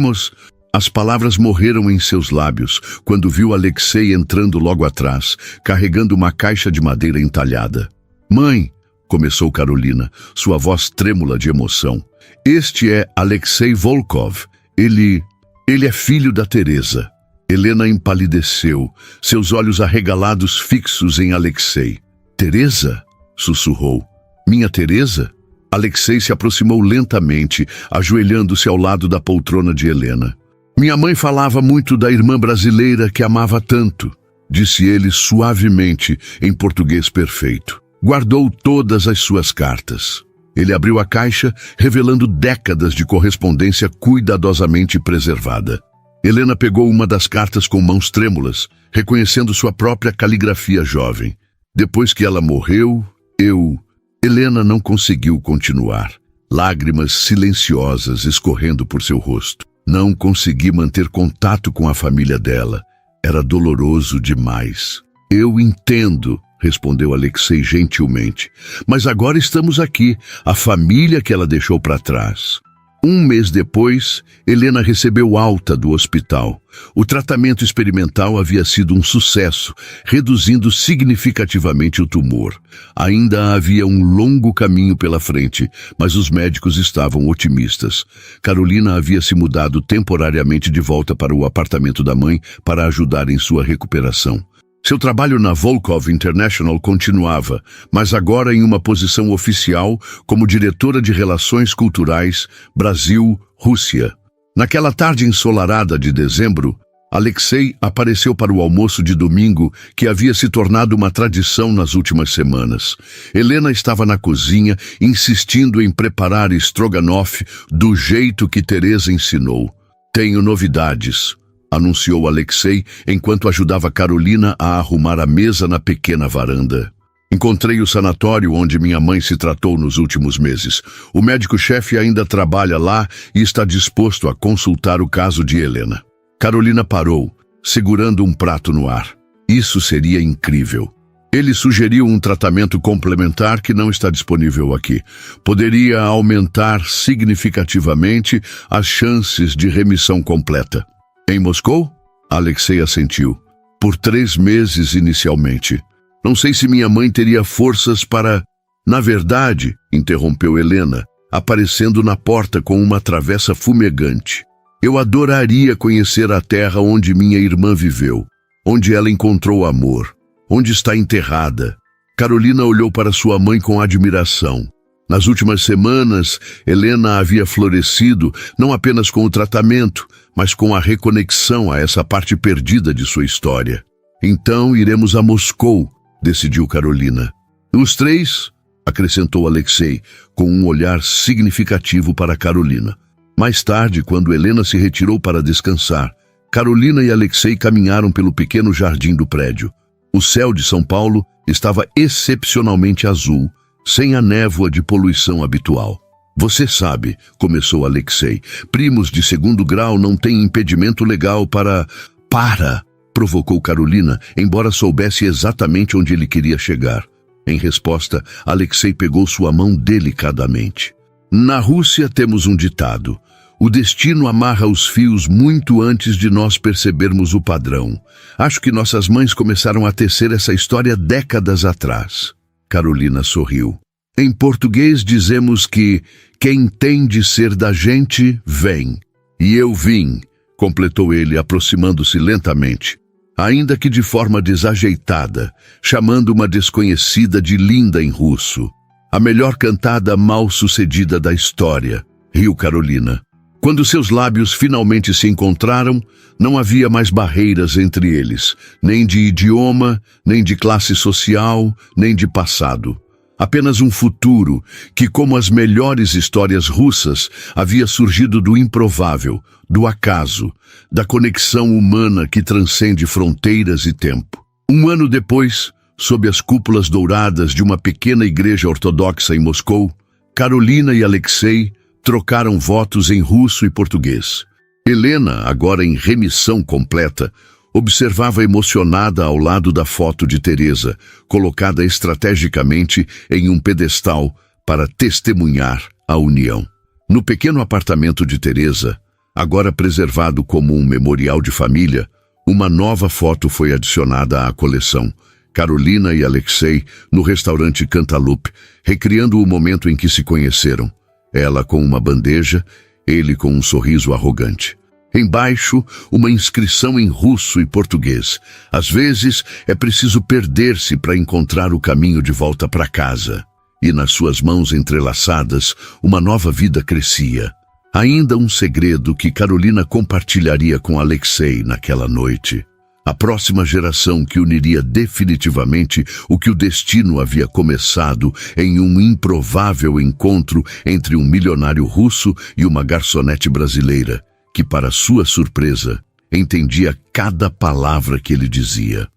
As palavras morreram em seus lábios quando viu Alexei entrando logo atrás, carregando uma caixa de madeira entalhada. "Mãe", começou Carolina, sua voz trêmula de emoção. "Este é Alexei Volkov. Ele é filho da Teresa." Helena empalideceu, seus olhos arregalados fixos em Alexei. "Teresa?" sussurrou. "Minha Teresa?" Alexei se aproximou lentamente, ajoelhando-se ao lado da poltrona de Helena. "Minha mãe falava muito da irmã brasileira que amava tanto", disse ele suavemente, em português perfeito. Guardou todas as suas cartas. Ele abriu a caixa, revelando décadas de correspondência cuidadosamente preservada. Helena pegou uma das cartas com mãos trêmulas, reconhecendo sua própria caligrafia jovem. "Depois que ela morreu, Helena não conseguiu continuar. Lágrimas silenciosas escorrendo por seu rosto. "Não consegui manter contato com a família dela. Era doloroso demais." "Eu entendo", respondeu Alexei gentilmente. "Mas agora estamos aqui, a família que ela deixou para trás." 1 mês depois, Helena recebeu alta do hospital. O tratamento experimental havia sido um sucesso, reduzindo significativamente o tumor. Ainda havia um longo caminho pela frente, mas os médicos estavam otimistas. Carolina havia se mudado temporariamente de volta para o apartamento da mãe para ajudar em sua recuperação. Seu trabalho na Volkov International continuava, mas agora em uma posição oficial como diretora de Relações Culturais, Brasil-Rússia. Naquela tarde ensolarada de dezembro, Alexei apareceu para o almoço de domingo que havia se tornado uma tradição nas últimas semanas. Helena estava na cozinha, insistindo em preparar estrogonofe do jeito que Teresa ensinou. "Tenho novidades", anunciou Alexei enquanto ajudava Carolina a arrumar a mesa na pequena varanda. "Encontrei o sanatório onde minha mãe se tratou nos últimos meses. O médico-chefe ainda trabalha lá e está disposto a consultar o caso de Helena." Carolina parou, segurando um prato no ar. "Isso seria incrível." Ele sugeriu um tratamento complementar que não está disponível aqui. Poderia aumentar significativamente as chances de remissão completa. "Em Moscou?" Alexei assentiu. "Por 3 meses inicialmente. Não sei se minha mãe teria forças para..." "Na verdade", interrompeu Helena, aparecendo na porta com uma travessa fumegante. "Eu adoraria conhecer a terra onde minha irmã viveu, onde ela encontrou amor, onde está enterrada." Carolina olhou para sua mãe com admiração. Nas últimas semanas, Helena havia florescido não apenas com o tratamento, mas com a reconexão a essa parte perdida de sua história. "Então iremos a Moscou", decidiu Carolina. "Os 3", acrescentou Alexei, com um olhar significativo para Carolina. Mais tarde, quando Helena se retirou para descansar, Carolina e Alexei caminharam pelo pequeno jardim do prédio. O céu de São Paulo estava excepcionalmente azul, sem a névoa de poluição habitual. "Você sabe", começou Alexei, "primos de 2º grau não têm impedimento legal para..." "Para!", provocou Carolina, embora soubesse exatamente onde ele queria chegar. Em resposta, Alexei pegou sua mão delicadamente. "Na Rússia temos um ditado: o destino amarra os fios muito antes de nós percebermos o padrão. Acho que nossas mães começaram a tecer essa história décadas atrás." Carolina sorriu. "Em português dizemos que quem tem de ser da gente, vem. E eu vim", completou ele, aproximando-se lentamente. ainda que de forma desajeitada, chamando uma desconhecida de linda em russo. A melhor cantada mal-sucedida da história, riu Carolina. Quando seus lábios finalmente se encontraram, não havia mais barreiras entre eles, nem de idioma, nem de classe social, nem de passado. Apenas um futuro que, como as melhores histórias russas, havia surgido do improvável, do acaso, da conexão humana que transcende fronteiras e tempo. Um ano depois, sob as cúpulas douradas de uma pequena igreja ortodoxa em Moscou, Carolina e Alexei trocaram votos em russo e português. Helena, agora em remissão completa, observava emocionada ao lado da foto de Teresa, colocada estrategicamente em um pedestal para testemunhar a união. No pequeno apartamento de Teresa, agora preservado como um memorial de família, uma nova foto foi adicionada à coleção. Carolina e Alexei no restaurante Cantaloupe, recriando o momento em que se conheceram. Ela com uma bandeja, ele com um sorriso arrogante. Embaixo, uma inscrição em russo e português. Às vezes, é preciso perder-se para encontrar o caminho de volta para casa. E nas suas mãos entrelaçadas, uma nova vida crescia. Ainda um segredo que Carolina compartilharia com Alexei naquela noite. A próxima geração que uniria definitivamente o que o destino havia começado em um improvável encontro entre um milionário russo e uma garçonete brasileira, que, para sua surpresa, entendia cada palavra que ele dizia.